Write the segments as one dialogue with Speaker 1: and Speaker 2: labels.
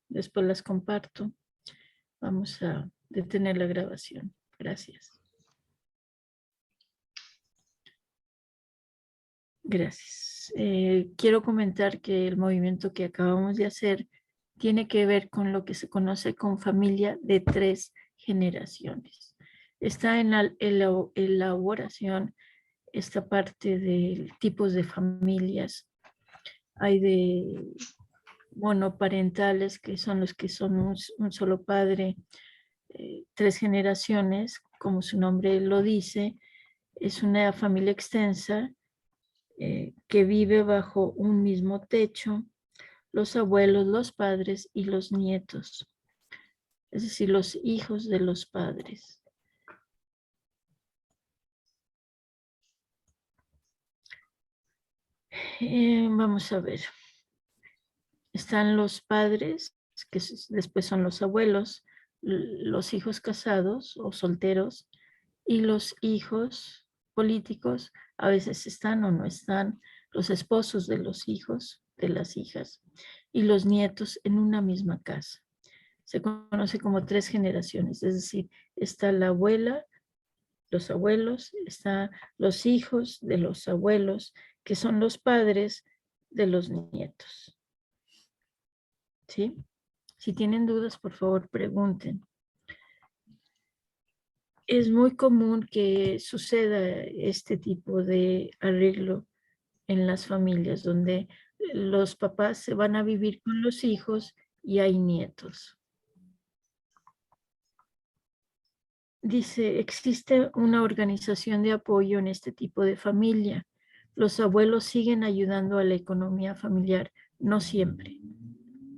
Speaker 1: Después las comparto. Vamos a detener la grabación. Gracias. Gracias. Quiero comentar que el movimiento que acabamos de hacer tiene que ver con lo que se conoce como familia de 3 generaciones. Está en la elaboración esta parte de tipos de familias. Hay de monoparentales, que son los que son un solo padre, 3 generaciones, como su nombre lo dice. Es una familia extensa que vive bajo un mismo techo, los abuelos, los padres y los nietos, es decir, los hijos de los padres. Vamos a ver. Están los padres, que después son los abuelos, los hijos casados o solteros y los hijos políticos, a veces están o no están, los esposos de los hijos, de las hijas, y los nietos en una misma casa. Se conoce como 3 generaciones, es decir, está la abuela, los abuelos, están los hijos de los abuelos, que son los padres de los nietos. ¿Sí? Si tienen dudas, por favor, pregunten. Es muy común que suceda este tipo de arreglo en las familias, donde los papás se van a vivir con los hijos y hay nietos. Dice, existe una organización de apoyo en este tipo de familia. Los abuelos siguen ayudando a la economía familiar, no siempre.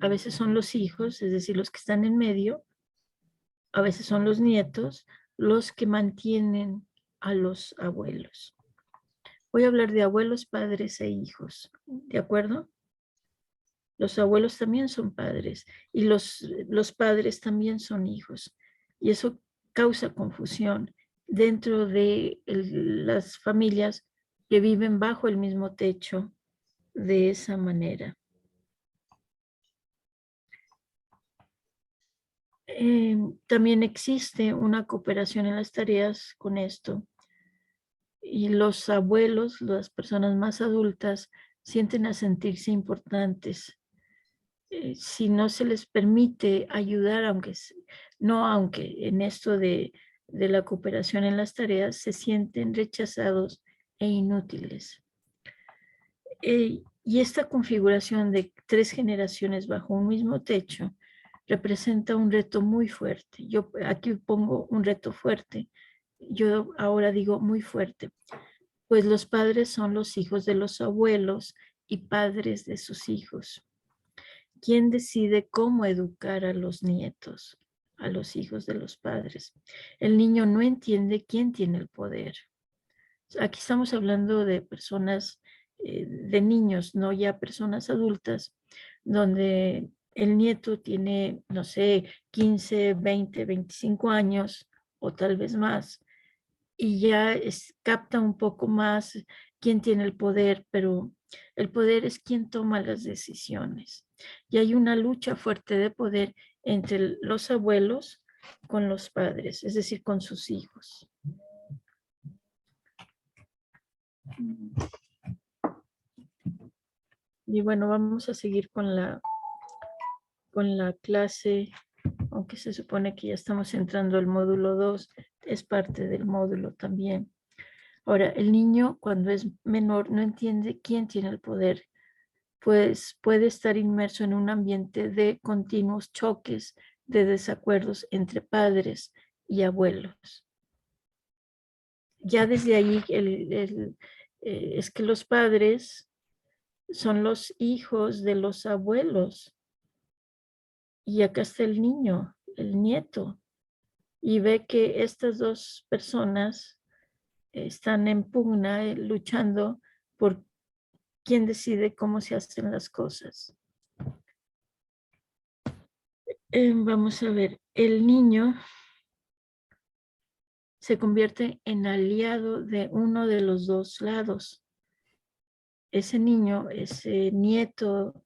Speaker 1: A veces son los hijos, es decir, los que están en medio, a veces son los nietos, los que mantienen a los abuelos. Voy a hablar de abuelos, padres e hijos, ¿de acuerdo? Los abuelos también son padres y los padres también son hijos. Y eso causa confusión dentro de las familias que viven bajo el mismo techo de esa manera. También existe una cooperación en las tareas con esto. Y los abuelos, las personas más adultas, sienten a sentirse importantes. Si no se les permite ayudar, aunque en esto de la cooperación en las tareas, se sienten rechazados e inútiles. Y esta configuración de 3 generaciones bajo un mismo techo representa un reto muy fuerte. Yo aquí pongo un reto fuerte. Yo ahora digo muy fuerte, pues los padres son los hijos de los abuelos y padres de sus hijos. ¿Quién decide cómo educar a los nietos, a los hijos de los padres? El niño no entiende quién tiene el poder. Aquí estamos hablando de personas, de niños, no ya personas adultas, donde el nieto tiene, no sé, 15, 20, 25 años o tal vez más, y ya capta un poco más quién tiene el poder, pero el poder es quien toma las decisiones. Y hay una lucha fuerte de poder entre los abuelos con los padres, es decir, con sus hijos. Y bueno, vamos a seguir con la clase, aunque se supone que ya estamos entrando al módulo 2, es parte del módulo también. Ahora, el niño cuando es menor no entiende quién tiene el poder, pues puede estar inmerso en un ambiente de continuos choques, de desacuerdos entre padres y abuelos. Ya desde ahí es que los padres son los hijos de los abuelos y acá está el niño, el nieto, y ve que estas dos personas están en pugna, luchando por quién decide cómo se hacen las cosas. Vamos a ver, el niño se convierte en aliado de uno de los dos lados. Ese niño, ese nieto,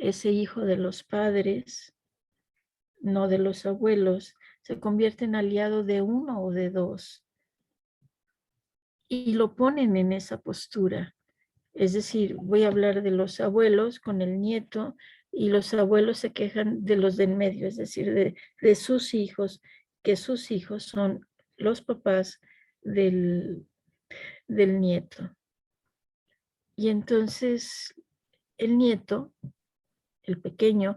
Speaker 1: ese hijo de los padres, no de los abuelos, se convierte en aliado de uno o de dos y lo ponen en esa postura. Es decir, voy a hablar de los abuelos con el nieto y los abuelos se quejan de los de en medio, es decir, de sus hijos, que sus hijos son los papás del, del nieto. Y entonces el nieto, el pequeño,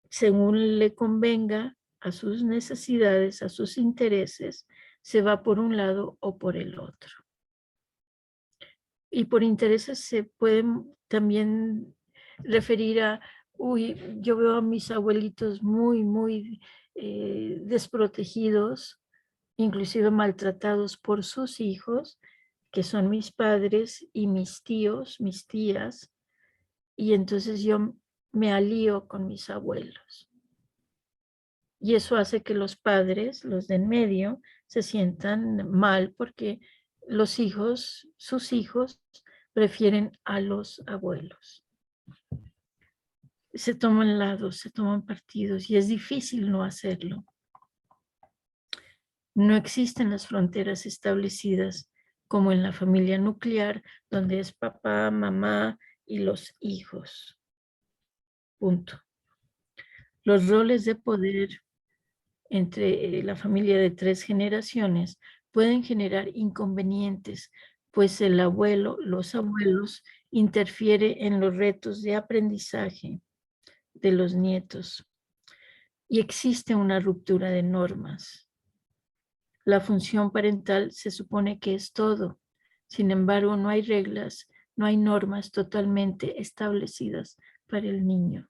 Speaker 1: según le convenga a sus necesidades, a sus intereses, se va por un lado o por el otro. Y por intereses se pueden también referir a, uy, yo veo a mis abuelitos muy desprotegidos, inclusive maltratados por sus hijos, que son mis padres y mis tíos, mis tías, y entonces yo me alío con mis abuelos. Y eso hace que los padres, los de en medio, se sientan mal porque los hijos, sus hijos, prefieren a los abuelos. Se toman lados, se toman partidos y es difícil no hacerlo. No existen las fronteras establecidas como en la familia nuclear, donde es papá, mamá y los hijos. Punto. Los roles de poder entre la familia de 3 generaciones pueden generar inconvenientes, pues el abuelo, los abuelos, interfiere en los retos de aprendizaje de los nietos y existe una ruptura de normas. La función parental se supone que es todo. Sin embargo, no hay reglas, no hay normas totalmente establecidas para el niño.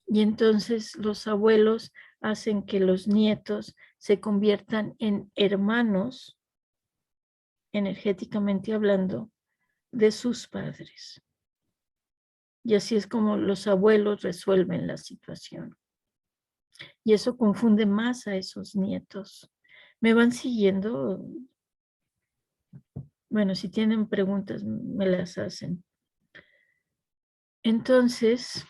Speaker 1: Y entonces los abuelos hacen que los nietos se conviertan en hermanos, energéticamente hablando, de sus padres. Y así es como los abuelos resuelven la situación. Y eso confunde más a esos nietos. ¿Me van siguiendo? Bueno, si tienen preguntas, me las hacen. Entonces,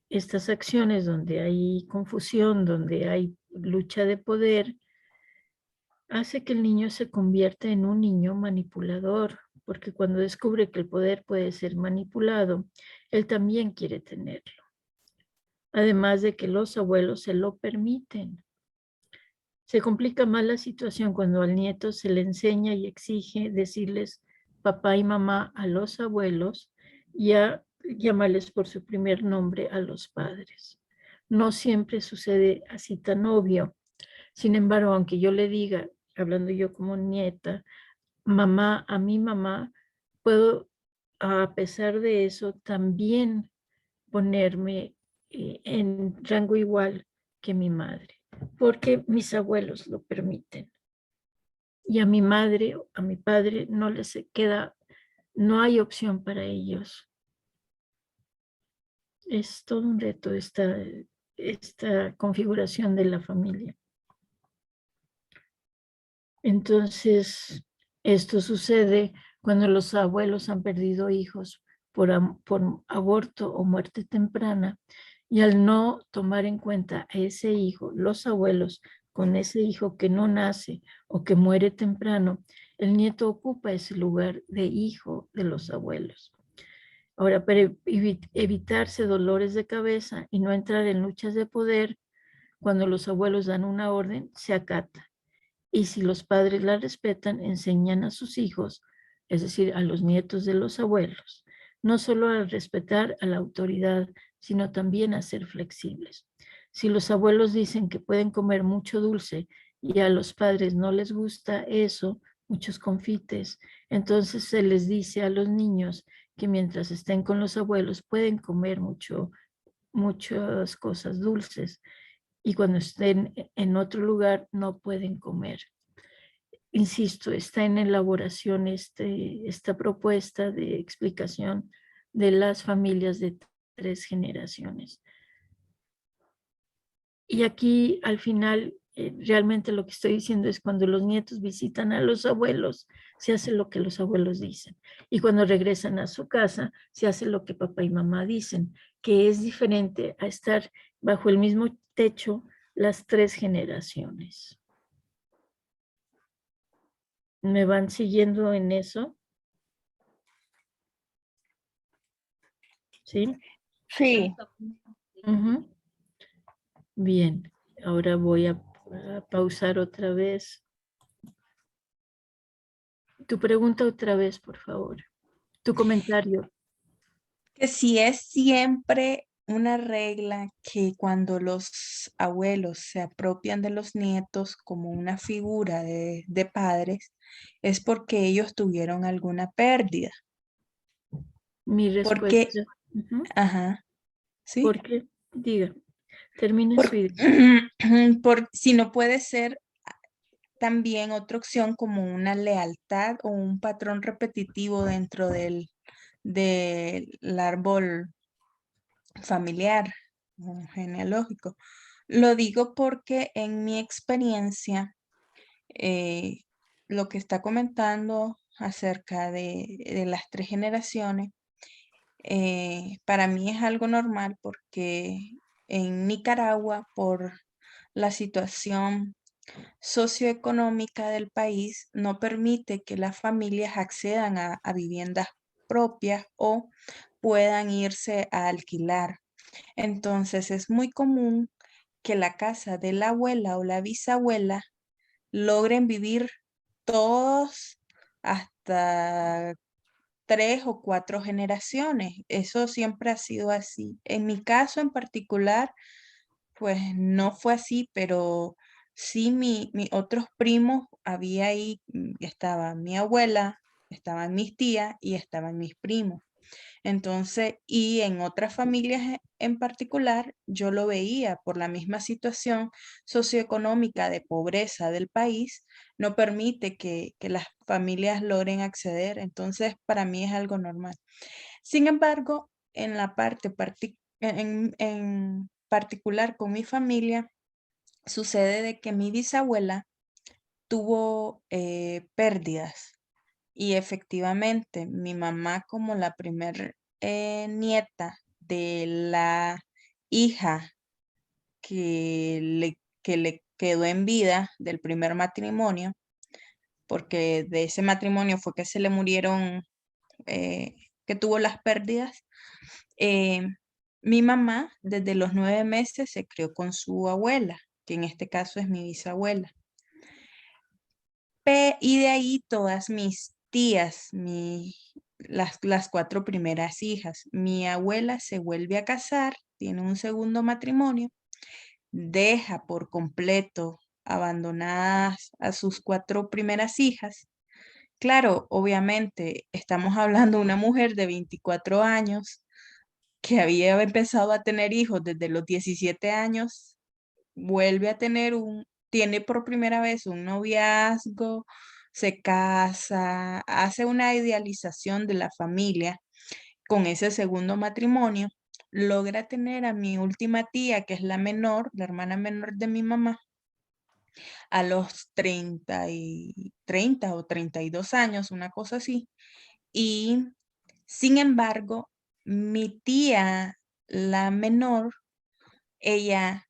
Speaker 1: estas acciones donde hay confusión, donde hay lucha de poder, hace que el niño se convierta en un niño manipulador, porque cuando descubre que el poder puede ser manipulado, él también quiere tenerlo. Además de que los abuelos se lo permiten. Se complica más la situación cuando al nieto se le enseña y exige decirles papá y mamá a los abuelos y a llamarles por su primer nombre a los padres. No siempre sucede así tan obvio. Sin embargo, aunque yo le diga, hablando yo como nieta, mamá a mi mamá, puedo, a pesar de eso, también ponerme en rango igual que mi madre, porque mis abuelos lo permiten. Y a mi madre, a mi padre, no les queda, no hay opción para ellos. Es todo un reto esta configuración de la familia. Entonces, esto sucede cuando los abuelos han perdido hijos por aborto o muerte temprana y al no tomar en cuenta a ese hijo, los abuelos con ese hijo que no nace o que muere temprano, el nieto ocupa ese lugar de hijo de los abuelos. Ahora, para evitarse dolores de cabeza y no entrar en luchas de poder, cuando los abuelos dan una orden, se acata. Y si los padres la respetan, enseñan a sus hijos, es decir, a los nietos de los abuelos, no solo a respetar a la autoridad, sino también a ser flexibles. Si los abuelos dicen que pueden comer mucho dulce y a los padres no les gusta eso, muchos confites, entonces se les dice a los niños que mientras estén con los abuelos pueden comer muchas cosas dulces y cuando estén en otro lugar no pueden comer. Insisto, está en elaboración esta propuesta de explicación de las familias de 3 generaciones. Y aquí al final realmente lo que estoy diciendo es cuando los nietos visitan a los abuelos, se hace lo que los abuelos dicen. Y cuando regresan a su casa, se hace lo que papá y mamá dicen, que es diferente a estar bajo el mismo techo las tres generaciones. ¿Me van siguiendo en eso? ¿Sí?
Speaker 2: Sí.
Speaker 1: Ujú. Bien, ahora voy a pausar otra vez. Tu pregunta otra vez, por favor. Tu comentario.
Speaker 2: Que si es siempre una regla que cuando los abuelos se apropian de los nietos como una figura de padres, es porque ellos tuvieron alguna pérdida.
Speaker 1: Mi
Speaker 2: Porque,
Speaker 1: respuesta. Ujú.
Speaker 2: ajá, ¿sí?
Speaker 1: ¿Por qué? Diga, termine su
Speaker 2: Por,
Speaker 1: idea.
Speaker 2: si no puede ser también otra opción como una lealtad o un patrón repetitivo dentro del árbol familiar o genealógico. Lo digo porque en mi experiencia, eh, lo que está comentando acerca de las tres generaciones, para mí es algo normal porque en Nicaragua, por la situación socioeconómica del país, no permite que las familias accedan a viviendas propias o puedan irse a alquilar. Entonces es muy común que la casa de la abuela o la bisabuela logren vivir todos hasta 3 o 4 generaciones. Eso siempre ha sido así. En mi caso en particular, pues no fue así, pero sí mi otros primos, había ahí, estaba mi abuela, estaban mis tías y estaban mis primos. Entonces, y en otras familias en particular, yo lo veía por la misma situación socioeconómica de pobreza del país, no permite que las familias logren acceder. Entonces, para mí es algo normal. Sin embargo, en la parte en particular con mi familia, sucede de que mi bisabuela tuvo pérdidas. Y efectivamente, mi mamá como la primer nieta de la hija que le quedó en vida del primer matrimonio, porque de ese matrimonio fue que se le murieron, eh, que tuvo las pérdidas, eh, mi mamá desde los 9 meses se crió con su abuela, que en este caso es mi bisabuela. Y de ahí todas mis tías, las 4 primeras hijas. Mi abuela se vuelve a casar, tiene un segundo matrimonio, deja por completo abandonadas a sus 4 primeras hijas. Claro, obviamente estamos hablando de una mujer de 24 años que había empezado a tener hijos desde los 17 años, vuelve a tiene por primera vez un noviazgo, se casa, hace una idealización de la familia con ese segundo matrimonio, logra tener a mi última tía, que es la menor, la hermana menor de mi mamá, a los 30 o 32 años, una cosa así. Y sin embargo, mi tía, la menor, ella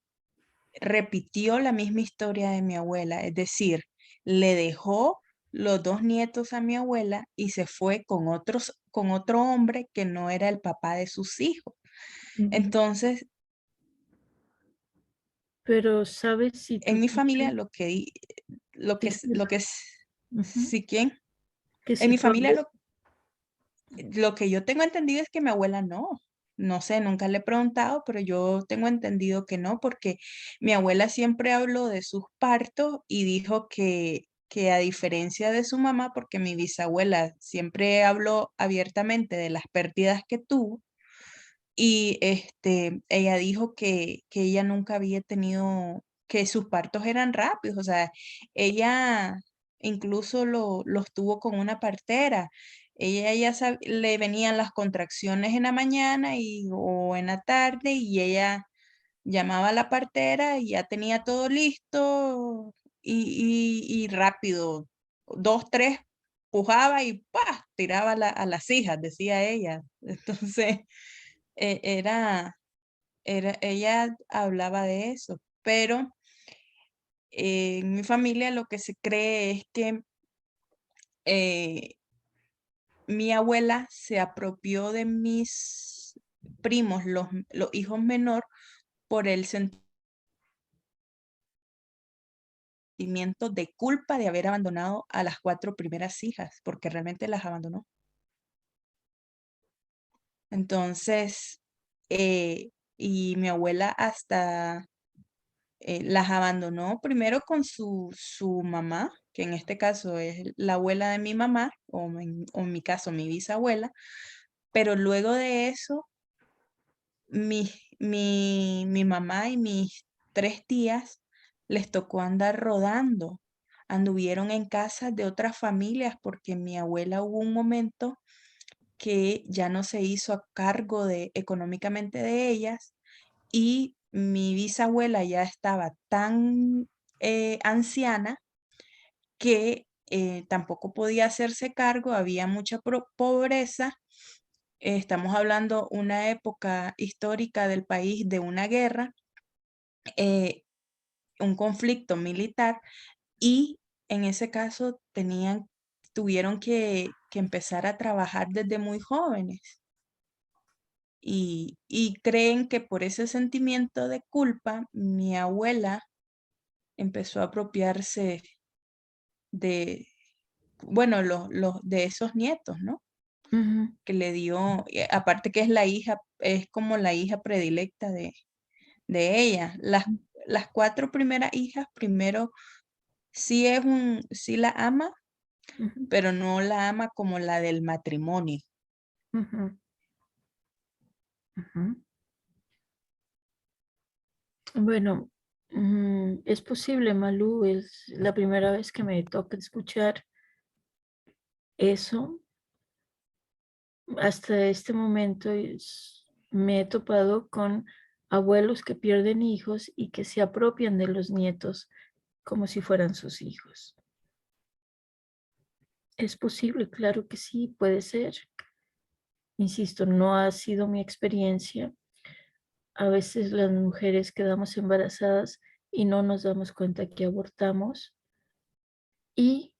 Speaker 2: repitió la misma historia de mi abuela, es decir, le dejó los 2 nietos a mi abuela y se fue con otro hombre que no era el papá de sus hijos.
Speaker 1: Ujú.
Speaker 2: Entonces,
Speaker 1: Pero sabes si tu
Speaker 2: en mi
Speaker 1: tía,
Speaker 2: familia lo que es,
Speaker 1: ujú,
Speaker 2: ¿sí quién?
Speaker 1: que
Speaker 2: En
Speaker 1: si
Speaker 2: mi
Speaker 1: tu
Speaker 2: familia
Speaker 1: abuela,
Speaker 2: lo que yo tengo entendido es que mi abuela no. No sé, nunca le he preguntado, pero yo tengo entendido que no, porque mi abuela siempre habló de sus partos y dijo que a diferencia de su mamá, porque mi bisabuela siempre habló abiertamente de las pérdidas que tuvo, y ella dijo que ella nunca había tenido, que sus partos eran rápidos, o sea, ella incluso los tuvo con una partera. Ella ya le venían las contracciones en la mañana o en la tarde y ella llamaba a la partera y ya tenía todo listo y rápido, 2, 3, pujaba y ¡pah! Tiraba a las hijas, decía ella. Entonces, era, ella hablaba de eso, pero en mi familia lo que se cree es que eh, mi abuela se apropió de mis primos, los hijos menor, por el sentimiento de culpa de haber abandonado a las 4 primeras hijas, porque realmente las abandonó. Entonces, y mi abuela hasta las abandonó primero con su mamá, que en este caso es la abuela de mi mamá, o en mi caso, mi bisabuela, pero luego de eso, mi, mi mamá y mis 3 tías les tocó andar rodando. Anduvieron en casas de otras familias porque mi abuela hubo un momento que ya no se hizo a cargo de económicamente de ellas y mi bisabuela ya estaba tan anciana que tampoco podía hacerse cargo, había mucha pobreza. Estamos hablando una época histórica del país de una guerra, eh, un conflicto militar y en ese caso tuvieron que empezar a trabajar desde muy jóvenes. Y creen que por ese sentimiento de culpa, mi abuela empezó a apropiarse de, bueno, de esos nietos, ¿no?
Speaker 1: Ujú.
Speaker 2: Que le dio, aparte que es la hija, es como la hija predilecta de ella. Las 4 primeras hijas, primero sí la ama,
Speaker 1: Ujú,
Speaker 2: pero no la ama como la del matrimonio.
Speaker 1: ujú, ujú. Bueno, es posible, Malú, es la primera vez que me toca escuchar eso. Hasta este momento me he topado con abuelos que pierden hijos y que se apropian de los nietos como si fueran sus hijos. Es posible, claro que sí, puede ser. Insisto, no ha sido mi experiencia. A veces las mujeres quedamos embarazadas y no nos damos cuenta que abortamos. Y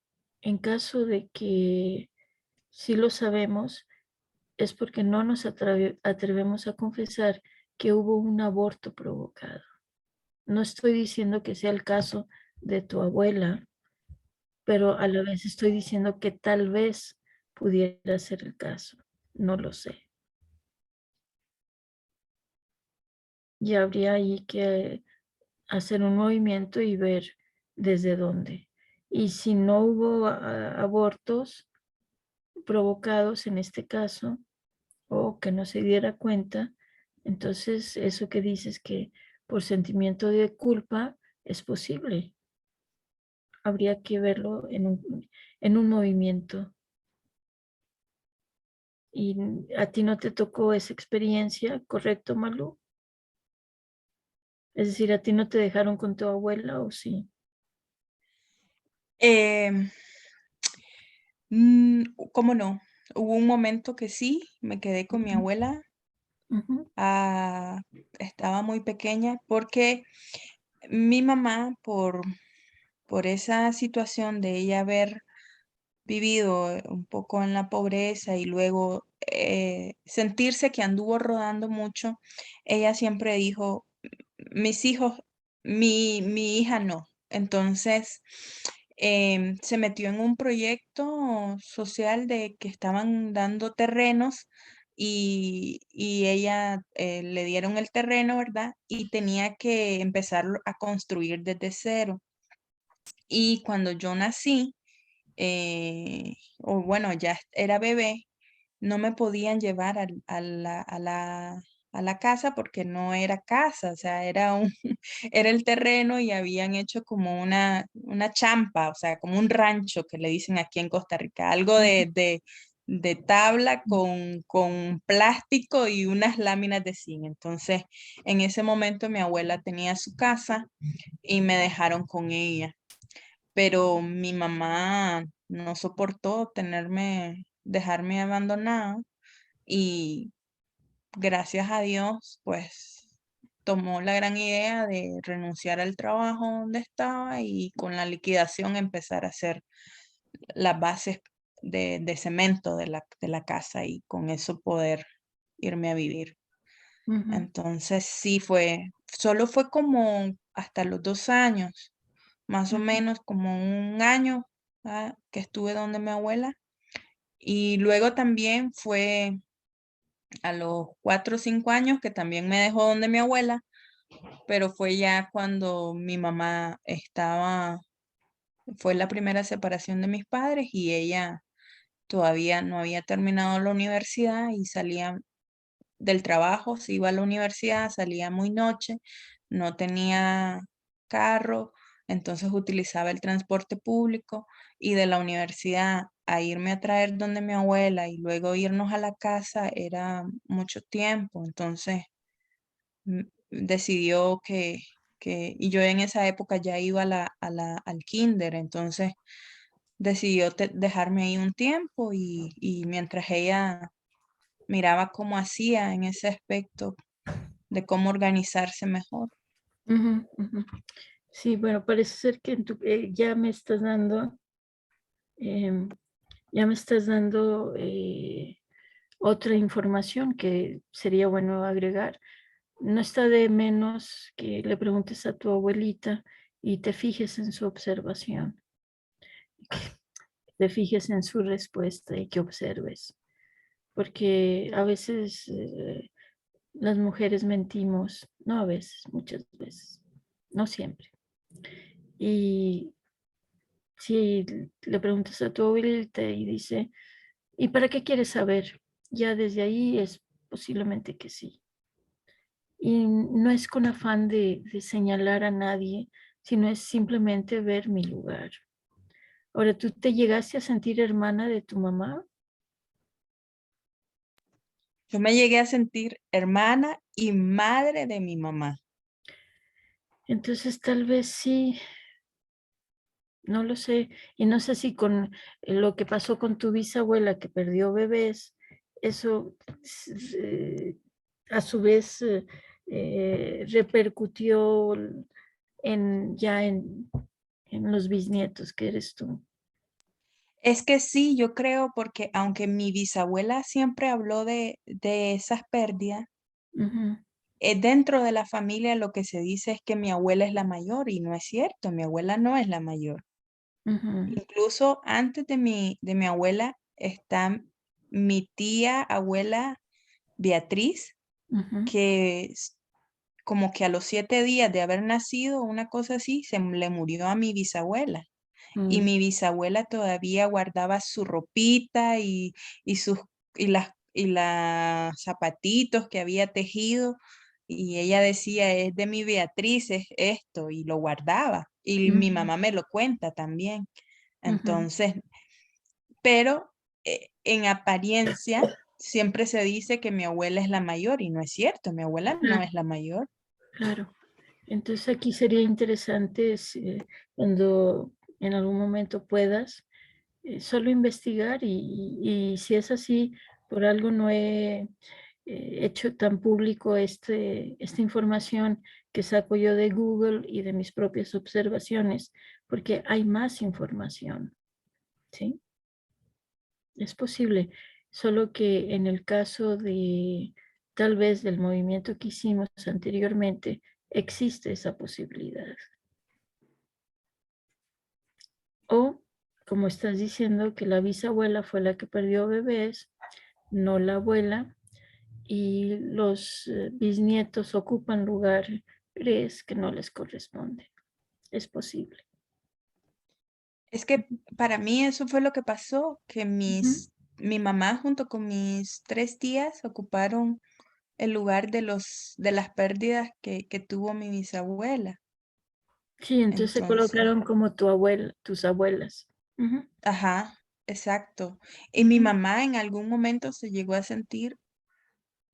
Speaker 1: en caso de que sí lo sabemos, es porque no nos atrevemos a confesar que hubo un aborto provocado. No estoy diciendo que sea el caso de tu abuela, pero a la vez estoy diciendo que tal vez pudiera ser el caso. No lo sé. Y habría ahí que hacer un movimiento y ver desde dónde. Y si no hubo abortos provocados en este caso, o que no se diera cuenta, entonces eso que dices que por sentimiento de culpa es posible. Habría que verlo en un movimiento. ¿Y a ti no te tocó esa experiencia, correcto, Malu? Es decir, ¿a ti no te dejaron con tu abuela o sí?
Speaker 2: Em, ¿Cómo no? Hubo un momento que sí, me quedé con mi
Speaker 1: Ujú,
Speaker 2: abuela,
Speaker 1: ujú,
Speaker 2: ah, estaba muy pequeña, porque mi mamá, por esa situación de ella haber vivido un poco en la pobreza y luego sentirse que anduvo rodando mucho, ella siempre dijo, mis hijos, mi hija no. Entonces, se metió en un proyecto social de que estaban dando terrenos y ella le dieron el terreno, ¿verdad? Y tenía que empezar a construir desde cero. Y cuando yo nací, o bueno, ya era bebé, no me podían llevar a la casa porque no era casa, o sea, era era el terreno y habían hecho como una champa, o sea, como un rancho que le dicen aquí en Costa Rica, algo
Speaker 1: ujú,
Speaker 2: de tabla con plástico y unas láminas de zinc. Entonces, en ese momento mi abuela tenía su casa y me dejaron con ella. Pero mi mamá no soportó dejarme abandonada y gracias a Dios, pues tomó la gran idea de renunciar al trabajo donde estaba y con la liquidación empezar a hacer las bases de cemento de la casa y con eso poder irme a vivir.
Speaker 1: Ujú,
Speaker 2: Entonces sí solo fue como hasta los 2 años, más o
Speaker 1: ujú,
Speaker 2: menos como un año que estuve donde mi abuela. Y luego también fue a los 4 o 5 años que también me dejó donde mi abuela, pero fue ya cuando mi mamá fue la primera separación de mis padres y ella todavía no había terminado la universidad y salía del trabajo, se iba a la universidad, salía muy noche, no tenía carro, entonces utilizaba el transporte público y de la universidad a irme a traer donde mi abuela y luego irnos a la casa era mucho tiempo, entonces decidió y yo en esa época ya iba al kinder, entonces decidió dejarme ahí un tiempo y mientras ella miraba cómo hacía en ese aspecto de cómo organizarse mejor.
Speaker 1: ujú, ujú. Sí, bueno, parece ser que ya me estás dando, em, ya me estás dando otra información que sería bueno agregar. No está de menos que le preguntes a tu abuelita y te fijes en su observación, te fijes en su respuesta y que observes, porque a veces las mujeres mentimos, no a veces, muchas veces, no siempre. Y si le preguntas a tu abuelita y dice, ¿y para qué quieres saber? Ya desde ahí es posiblemente que sí. Y no es con afán de señalar a nadie, sino es simplemente ver mi lugar. Ahora, ¿tú te llegaste a sentir hermana de tu mamá?
Speaker 2: Yo me llegué a sentir hermana y madre de mi mamá.
Speaker 1: Entonces tal vez sí, no lo sé. Y no sé si con lo que pasó con tu bisabuela que perdió bebés, eso a su vez repercutió en los bisnietos que eres tú.
Speaker 2: Es que sí, yo creo, porque aunque mi bisabuela siempre habló de esas pérdidas,
Speaker 1: Ujú,
Speaker 2: dentro de la familia lo que se dice es que mi abuela es la mayor y no es cierto, mi abuela no es la mayor.
Speaker 1: ujú,
Speaker 2: Incluso antes de mi abuela está mi tía abuela Beatriz,
Speaker 1: ujú,
Speaker 2: que como que a los 7 días de haber nacido, una cosa así, se le murió a mi bisabuela. Y
Speaker 1: mm,
Speaker 2: mi bisabuela todavía guardaba su ropita y sus y las zapatitos que había tejido. Y ella decía, es de mi Beatriz, es esto, y lo guardaba. Y mi
Speaker 1: ujú,
Speaker 2: mamá me lo cuenta también.
Speaker 1: ujú.
Speaker 2: Entonces, pero en apariencia siempre se dice que mi abuela es la mayor y no es cierto, mi abuela no
Speaker 1: Claro,
Speaker 2: es la mayor.
Speaker 1: claro. Entonces aquí sería interesante cuando en algún momento puedas solo investigar y si es así, por algo no he hecho tan público esta información que saco yo de Google y de mis propias observaciones, porque hay más información, ¿sí? Es posible, solo que en el caso de tal vez del movimiento que hicimos anteriormente, existe esa posibilidad. O, como estás diciendo, que la bisabuela fue la que perdió bebés, no la abuela, y los bisnietos ocupan lugares que no les corresponde. Es posible.
Speaker 2: Es que para mí eso fue lo que pasó, que
Speaker 1: Ujú.
Speaker 2: mi mamá junto con mis 3 tías ocuparon el lugar de las pérdidas que tuvo mi bisabuela.
Speaker 1: Sí, entonces se
Speaker 2: Entonces,
Speaker 1: colocaron como tu abuela, tus abuelas. Ujú.
Speaker 2: ajá, exacto. Y mi
Speaker 1: Ujú,
Speaker 2: mamá en algún momento se llegó a sentir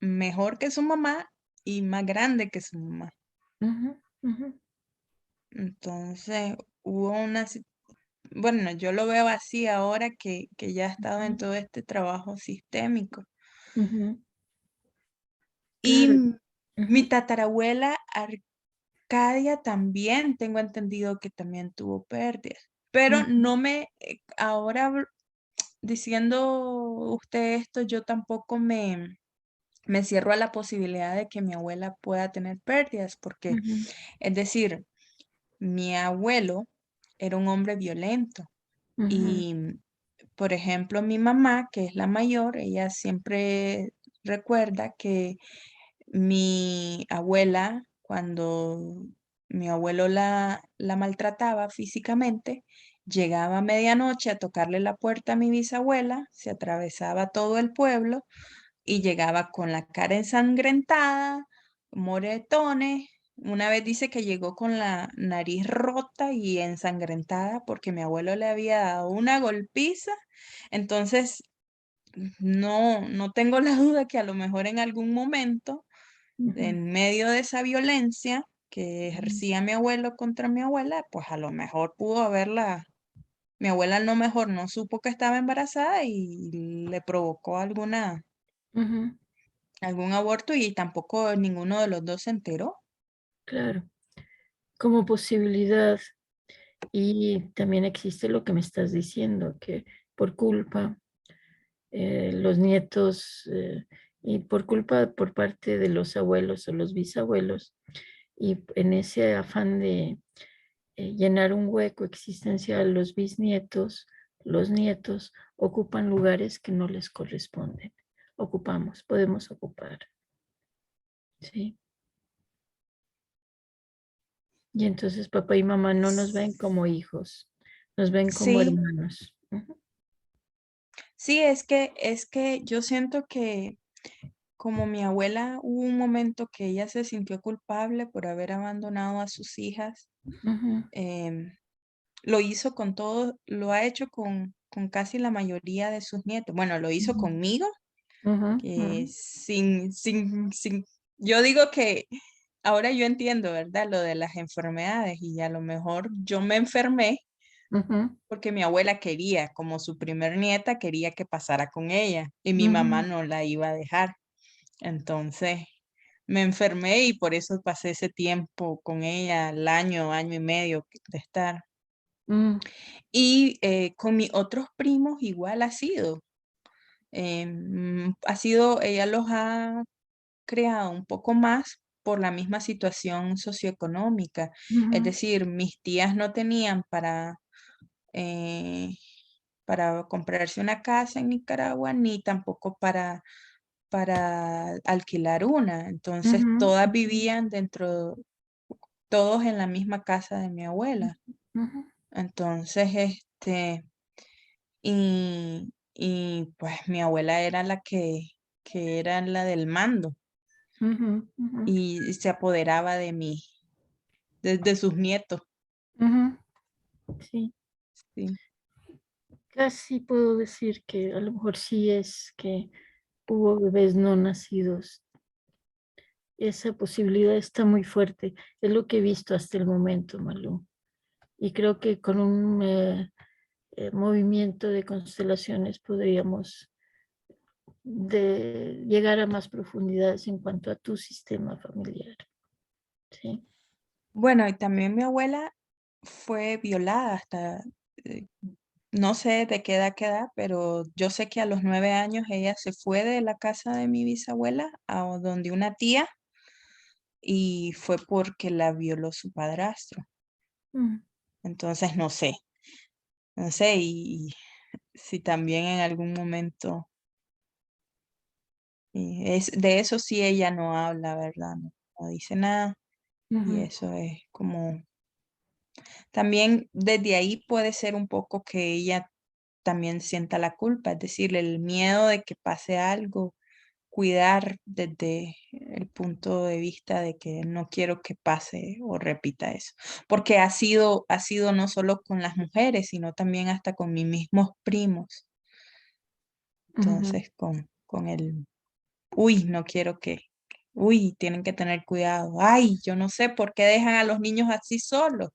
Speaker 2: mejor que su mamá y más grande que su mamá.
Speaker 1: ujú, ujú,
Speaker 2: Entonces, hubo una bueno, yo lo veo así ahora que ya he estado en
Speaker 1: ujú,
Speaker 2: todo este trabajo sistémico.
Speaker 1: ujú.
Speaker 2: Y
Speaker 1: Claro.
Speaker 2: mi
Speaker 1: Ujú,
Speaker 2: tatarabuela Arcadia también tengo entendido que también tuvo pérdidas, pero
Speaker 1: ujú,
Speaker 2: no me, ahora diciendo usted esto, yo tampoco me cierro a la posibilidad de que mi abuela pueda tener pérdidas, porque,
Speaker 1: ujú,
Speaker 2: es decir, mi abuelo era un hombre violento
Speaker 1: ujú,
Speaker 2: y, por ejemplo, mi mamá, que es la mayor, ella siempre recuerda que mi abuela, cuando mi abuelo la maltrataba físicamente, llegaba a medianoche a tocarle la puerta a mi bisabuela, se atravesaba todo el pueblo y llegaba con la cara ensangrentada, moretones. Una vez dice que llegó con la nariz rota y ensangrentada porque mi abuelo le había dado una golpiza. Entonces, no tengo la duda que a lo mejor en algún momento,
Speaker 1: ujú,
Speaker 2: en medio de esa violencia que
Speaker 1: ujú,
Speaker 2: ejercía mi abuelo contra mi abuela, pues a lo mejor pudo haberla, mi abuela a lo mejor no supo que estaba embarazada y le provocó
Speaker 1: ujú.
Speaker 2: algún aborto y tampoco ninguno de los dos se enteró.
Speaker 1: Claro, como posibilidad. Y también existe lo que me estás diciendo, que por culpa, los nietos, y por culpa por parte de los abuelos o los bisabuelos, y en ese afán de llenar un hueco existencial, los nietos ocupan lugares que no les corresponden. Ocupamos, podemos ocupar, ¿sí? Y entonces papá y mamá no nos ven como hijos, nos ven como
Speaker 2: Sí,
Speaker 1: hermanos. Ujú,
Speaker 2: sí, es que yo siento que como mi abuela hubo un momento que ella se sintió culpable por haber abandonado a sus hijas,
Speaker 1: ujú,
Speaker 2: em, lo hizo con todo, lo ha hecho con casi la mayoría de sus nietos. Bueno, lo hizo
Speaker 1: ujú,
Speaker 2: conmigo,
Speaker 1: ujú,
Speaker 2: que yo digo que ahora yo entiendo, ¿verdad? Lo de las enfermedades y a lo mejor yo me enfermé
Speaker 1: ujú,
Speaker 2: porque mi abuela quería, como su primer nieta, quería que pasara con ella y mi mamá
Speaker 1: ujú,
Speaker 2: no la iba a dejar. Entonces me enfermé y por eso pasé ese tiempo con ella, el año, año y medio de estar.
Speaker 1: mm,
Speaker 2: Y con mis otros primos igual ha sido, ella los ha creado un poco más por la misma situación socioeconómica. Es
Speaker 1: ujú,
Speaker 2: decir, mis tías no tenían eh, para comprarse una casa en Nicaragua, ni tampoco para alquilar una. Entonces,
Speaker 1: ujú,
Speaker 2: todas vivían todos en la misma casa de mi abuela.
Speaker 1: ujú,
Speaker 2: Entonces, y pues mi abuela era que era la del mando
Speaker 1: ujú, ujú,
Speaker 2: y se apoderaba de sus nietos.
Speaker 1: ujú. Sí,
Speaker 2: Sí.
Speaker 1: casi puedo decir que a lo mejor sí es que hubo bebés no nacidos. Esa posibilidad está muy fuerte. Es lo que he visto hasta el momento, Malú. Y creo que con un movimiento de constelaciones podríamos llegar a más profundidades en cuanto a tu sistema familiar. Sí.
Speaker 2: Bueno, y también mi abuela fue violada hasta, eh, no sé de qué edad, pero yo sé que a los 9 años ella se fue de la casa de mi bisabuela a donde una tía y fue porque la violó su padrastro.
Speaker 1: Mm,
Speaker 2: Entonces, no sé, y si también en algún momento, de eso sí ella no habla, ¿verdad? No dice nada y
Speaker 1: ujú,
Speaker 2: eso es como, también desde ahí puede ser un poco que ella también sienta la culpa, es decir, el miedo de que pase algo, cuidar desde el punto de vista de que no quiero que pase o repita eso, porque ha sido no solo con las mujeres, sino también hasta con mis mismos primos.
Speaker 1: Ujú,
Speaker 2: Entonces, con el, uy, no quiero que, uy, tienen que tener cuidado, ay, yo no sé por qué dejan a los niños así solos,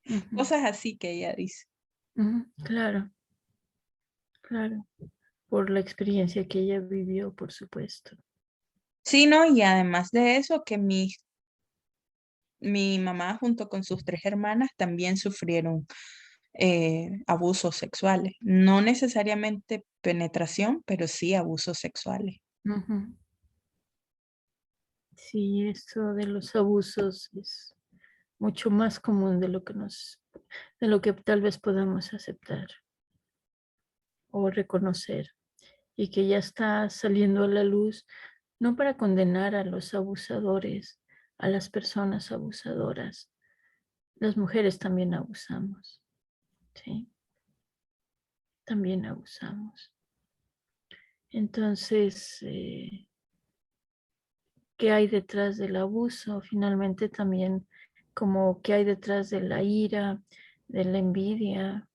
Speaker 1: ujú,
Speaker 2: cosas así que ella dice.
Speaker 1: ujú. Claro, claro. Por la experiencia que ella vivió, por supuesto.
Speaker 2: Sí, no, y además de eso, que mi mamá junto con sus 3 hermanas también sufrieron abusos sexuales. No necesariamente penetración, pero sí abusos sexuales.
Speaker 1: Ujú. Sí, esto de los abusos es mucho más común de lo que tal vez podamos aceptar o reconocer, y que ya está saliendo a la luz, no para condenar a los abusadores, a las personas abusadoras. Las mujeres también abusamos, ¿sí? También abusamos. Entonces, ¿qué hay detrás del abuso? Finalmente también como qué hay detrás de la ira, de la envidia.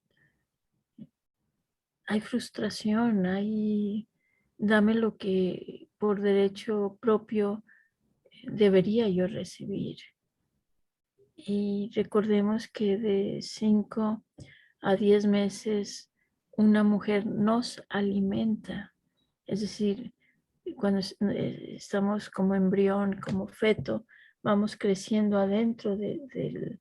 Speaker 1: Hay frustración, hay dame lo que por derecho propio debería yo recibir. Y recordemos que de 5 a 10 meses una mujer nos alimenta. Es decir, cuando estamos como embrión, como feto, vamos creciendo adentro de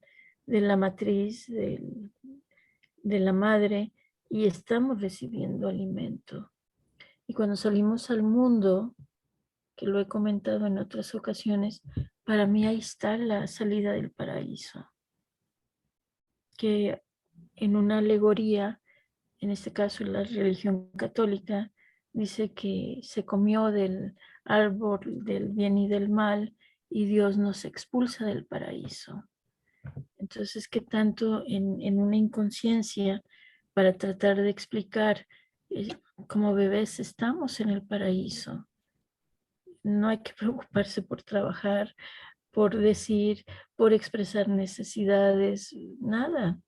Speaker 1: la matriz de la madre y estamos recibiendo alimento. Y cuando salimos al mundo, que lo he comentado en otras ocasiones, para mí ahí está la salida del paraíso, que en una alegoría, en este caso la religión católica, dice que se comió del árbol del bien y del mal y Dios nos expulsa del paraíso. Entonces, ¿qué tanto en una inconsciencia para tratar de explicar eh, como bebés estamos en el paraíso? No hay que preocuparse por trabajar, por decir, por expresar necesidades, nada.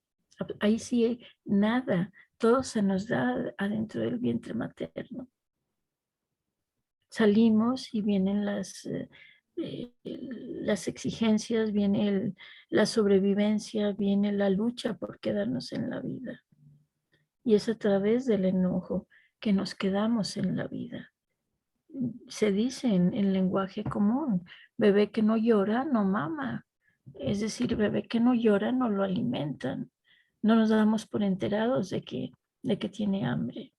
Speaker 1: Ahí sí, nada. Todo se nos da adentro del vientre materno. Salimos y vienen las exigencias, viene la sobrevivencia, viene la lucha por quedarnos en la vida. Y es a través del enojo que nos quedamos en la vida. Se dice en lenguaje común, bebé que no llora, no mama. Es decir, bebé que no llora, no lo alimentan. No nos damos por enterados de que tiene hambre.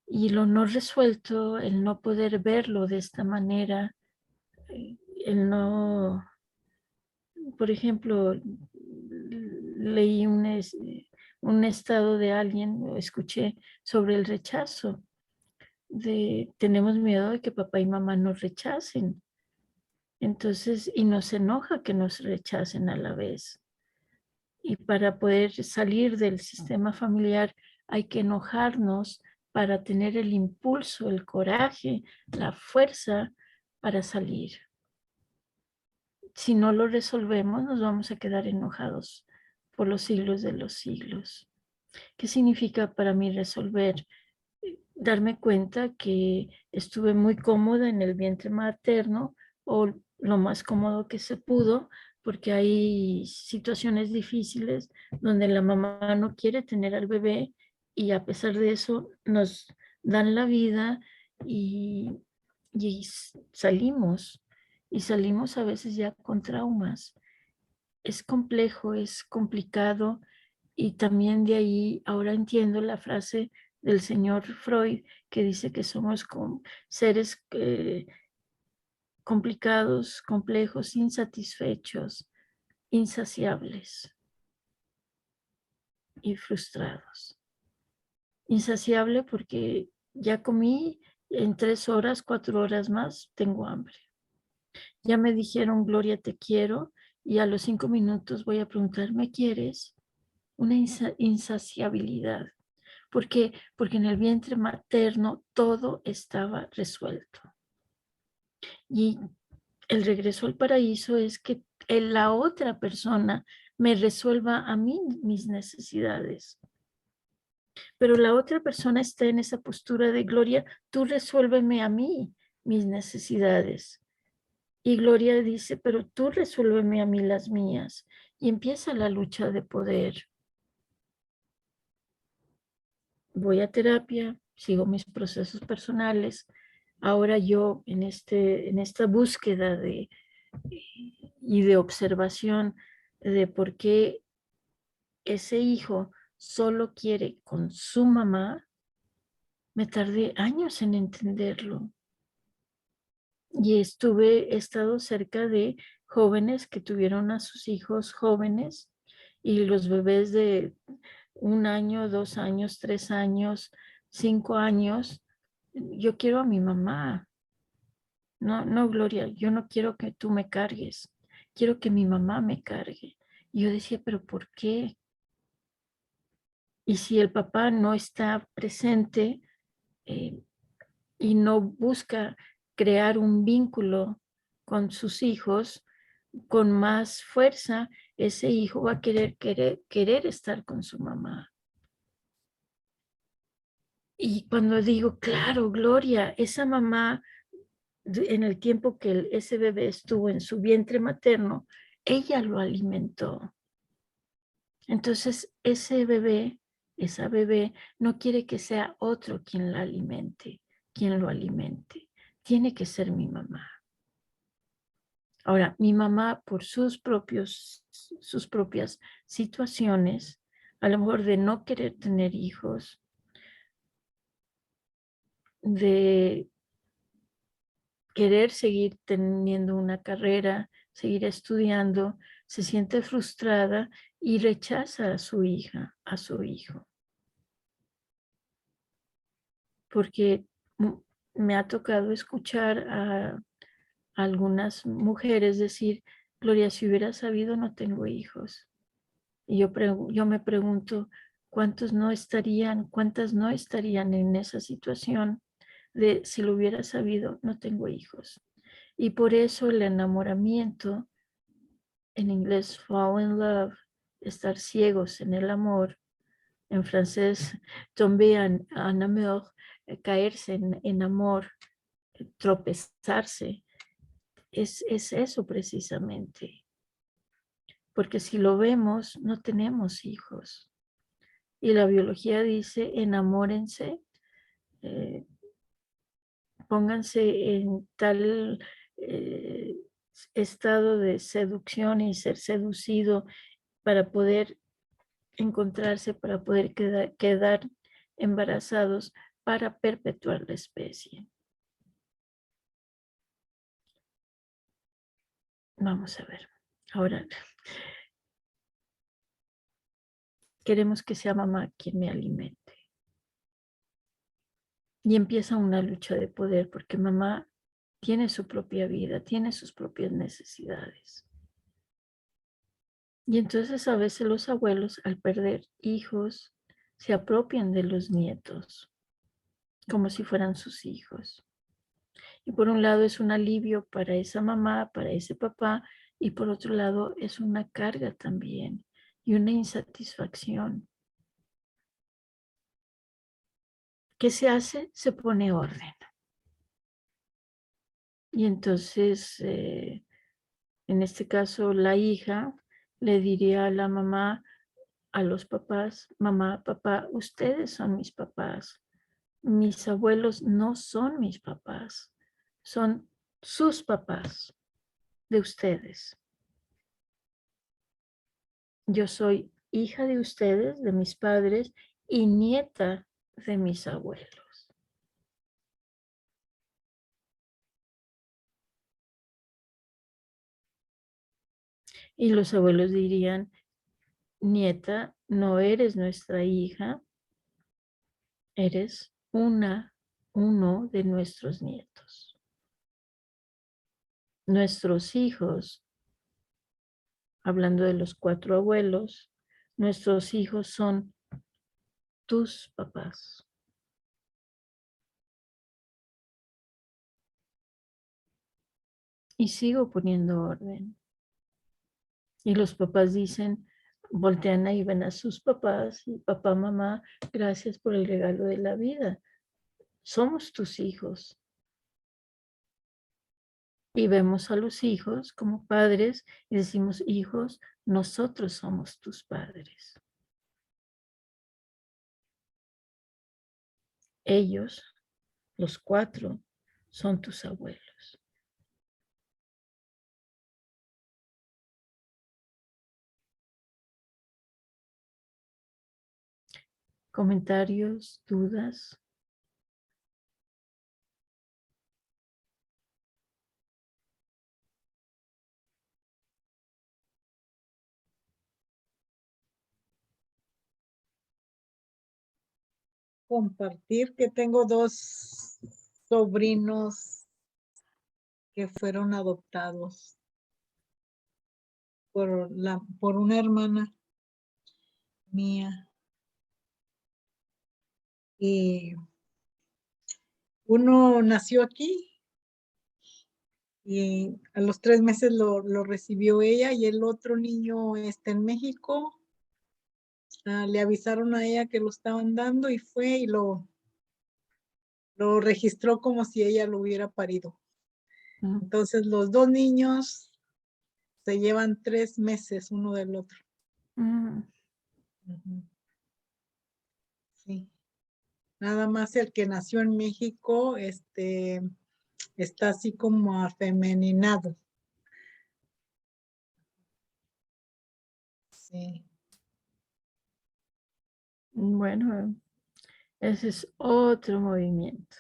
Speaker 1: Y lo no resuelto, el no poder verlo de esta manera, el no, por ejemplo, leí un estado de alguien, o escuché sobre el rechazo, tenemos miedo de que papá y mamá nos rechacen. Entonces, y nos enoja que nos rechacen a la vez. Y para poder salir del sistema familiar hay que enojarnos para tener el impulso, el coraje, la fuerza para salir. Si no lo resolvemos, nos vamos a quedar enojados por los siglos de los siglos. ¿Qué significa para mí resolver? Darme cuenta que estuve muy cómoda en el vientre materno o lo más cómodo que se pudo, porque hay situaciones difíciles donde la mamá no quiere tener al bebé y a pesar de eso nos dan la vida y, y salimos y salimos a veces ya con traumas. Es complejo, es complicado y también de ahí ahora entiendo la frase del señor Freud que dice que somos seres complicados, complejos, insatisfechos, insaciables y frustrados. Insaciable porque ya comí en 3 horas, 4 horas más, tengo hambre. Ya me dijeron, Gloria, te quiero, y a los 5 minutos voy a preguntar, ¿me quieres? Una insaciabilidad, ¿Por qué? Porque en el vientre materno todo estaba resuelto. Y el regreso al paraíso es que la otra persona me resuelva a mí mis necesidades. Pero la otra persona está en esa postura de Gloria, tú resuélveme a mí mis necesidades. Y Gloria dice, pero tú resuélveme a mí las mías. Y empieza la lucha de poder. Voy a terapia, sigo mis procesos personales. Ahora yo en esta búsqueda y de observación de por qué ese hijo solo quiere con su mamá, me tardé años en entenderlo. Y he estado cerca de jóvenes que tuvieron a sus hijos jóvenes y los bebés de 1 año, 2 años, 3 años, 5 años. Yo quiero a mi mamá. No, no, Gloria, yo no quiero que tú me cargues. Quiero que mi mamá me cargue. Y yo decía, pero ¿por qué? Y si el papá no está presente eh, y no busca crear un vínculo con sus hijos con más fuerza, ese hijo va a querer estar con su mamá. Y cuando digo, claro, Gloria, esa mamá, en el tiempo que ese bebé estuvo en su vientre materno, ella lo alimentó. Entonces, esa bebé, no quiere que sea otro quien la alimente, quien lo alimente. Tiene que ser mi mamá. Ahora, mi mamá, por sus propias situaciones, a lo mejor de no querer tener hijos, de querer seguir teniendo una carrera, seguir estudiando, se siente frustrada y rechaza a su hija, a su hijo. Porque me ha tocado escuchar a algunas mujeres decir, Gloria, si hubiera sabido, no tengo hijos. Y yo me pregunto, cuántas no estarían en esa situación de si lo hubiera sabido, no tengo hijos. Y por eso el enamoramiento, en inglés, fall in love, estar ciegos en el amor, en francés, tomber en amour, caerse en amor, tropezarse, es eso precisamente. Porque si lo vemos, no tenemos hijos. Y la biología dice, enamórense, eh, pónganse en tal estado de seducción y ser seducido para poder encontrarse, para poder quedar embarazados, para perpetuar la especie. Vamos a ver. Ahora, queremos que sea mamá quien me alimente. Y empieza una lucha de poder porque mamá tiene su propia vida, tiene sus propias necesidades. Y entonces a veces los abuelos, al perder hijos, se apropian de los nietos como si fueran sus hijos. Y por un lado es un alivio para esa mamá, para ese papá, y por otro lado es una carga también y una insatisfacción. ¿Qué se hace? Se pone orden. Y entonces, en este caso, la hija le diría a la mamá, a los papás, mamá, papá, ustedes son mis papás. Mis abuelos no son mis papás, son sus papás de ustedes. Yo soy hija de ustedes, de mis padres, y nieta de mis abuelos. Y los abuelos dirían, nieta, no eres nuestra hija, eres uno de nuestros nietos. Nuestros hijos, hablando de los 4 abuelos, nuestros hijos son tus papás. Y sigo poniendo orden. Y los papás dicen, voltean y ven a sus papás y papá, mamá, gracias por el regalo de la vida. Somos tus hijos. Y vemos a los hijos como padres y decimos, hijos, nosotros somos tus padres. Ellos, los 4, son tus abuelos. Comentarios, dudas.
Speaker 3: Compartir que tengo 2 sobrinos que fueron adoptados por una hermana mía. Y uno nació aquí y a los 3 meses lo recibió ella, y el otro niño está en México. Le avisaron a ella que lo estaban dando y fue y lo registró como si ella lo hubiera parido. Entonces los 2 niños se llevan 3 meses uno del otro. Sí. Nada más el que nació en México, está así como afemeninado. Sí.
Speaker 1: Bueno, ese es otro movimiento.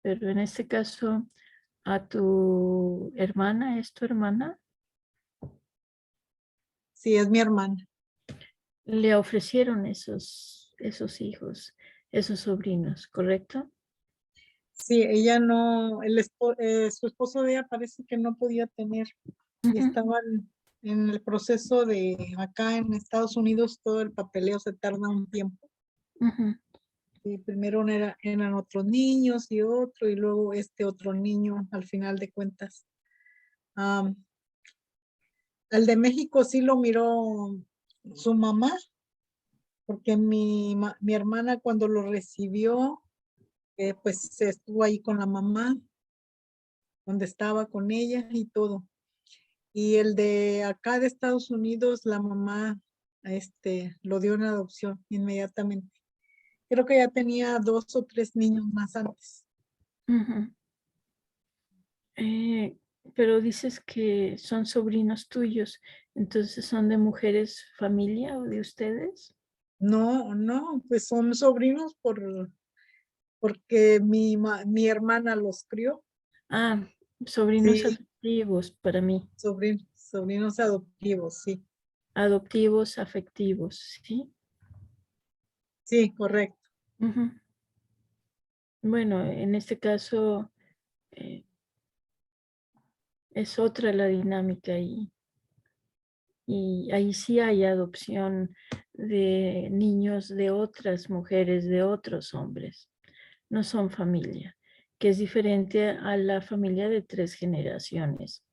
Speaker 1: Pero en este caso, a tu hermana, ¿es tu hermana?
Speaker 3: Sí, es mi hermana.
Speaker 1: Le ofrecieron esos hijos, esos sobrinos, ¿correcto?
Speaker 3: Sí, ella no, su esposo de ella parece que no podía tener. Y estaban en el proceso de, acá en Estados Unidos, todo el papeleo se tarda un tiempo. Y primero eran otros niños y otro, y luego este otro niño al final de cuentas. El de México sí lo miró su mamá, porque mi hermana cuando lo recibió, pues se estuvo ahí con la mamá, donde estaba con ella y todo. Y el de acá de Estados Unidos, la mamá, lo dio en adopción inmediatamente. Creo que ya tenía 2 o 3 niños más antes.
Speaker 1: Pero dices que son sobrinos tuyos, entonces ¿son de mujeres familia o de ustedes?
Speaker 3: No, no, pues son sobrinos porque mi hermana los crió.
Speaker 1: Ah, sobrinos
Speaker 3: Sí,
Speaker 1: adoptivos para mí.
Speaker 3: sobrinos adoptivos, sí.
Speaker 1: Adoptivos, afectivos, ¿sí?
Speaker 3: Sí, correcto.
Speaker 1: Bueno, en este caso es otra la dinámica y ahí sí hay adopción de niños de otras mujeres, de otros hombres. No son familia, que es diferente a la familia de 3 generaciones,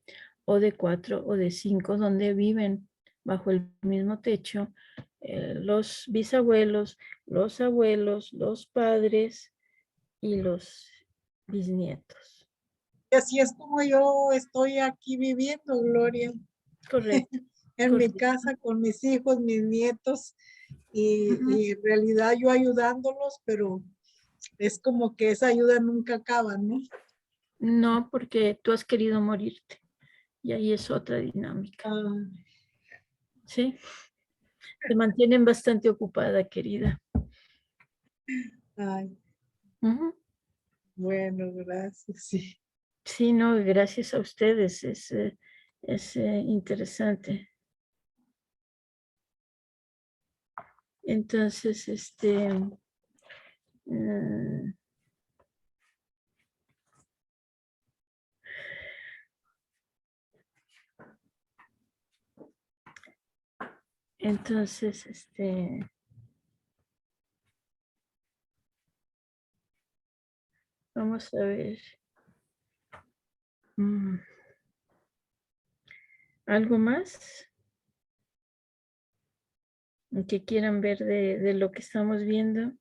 Speaker 1: o de 4 o de 5, donde viven bajo el mismo techo los bisabuelos, los abuelos, los padres y los bisnietos.
Speaker 3: Y así es como yo estoy aquí viviendo, Gloria,
Speaker 1: Correcto,
Speaker 3: en mi
Speaker 1: correcto.
Speaker 3: casa con mis hijos, mis nietos, y en realidad yo ayudándolos, pero es como que esa ayuda nunca acaba, ¿no?
Speaker 1: No, porque tú has querido morirte y ahí es otra dinámica. ¿Sí? Te mantienen bastante ocupada, querida.
Speaker 3: Ay, bueno, gracias, sí.
Speaker 1: Sí, no, gracias a ustedes, es interesante. Entonces, mm, Entonces, vamos a ver. ¿Algo más que quieran ver de lo que estamos viendo?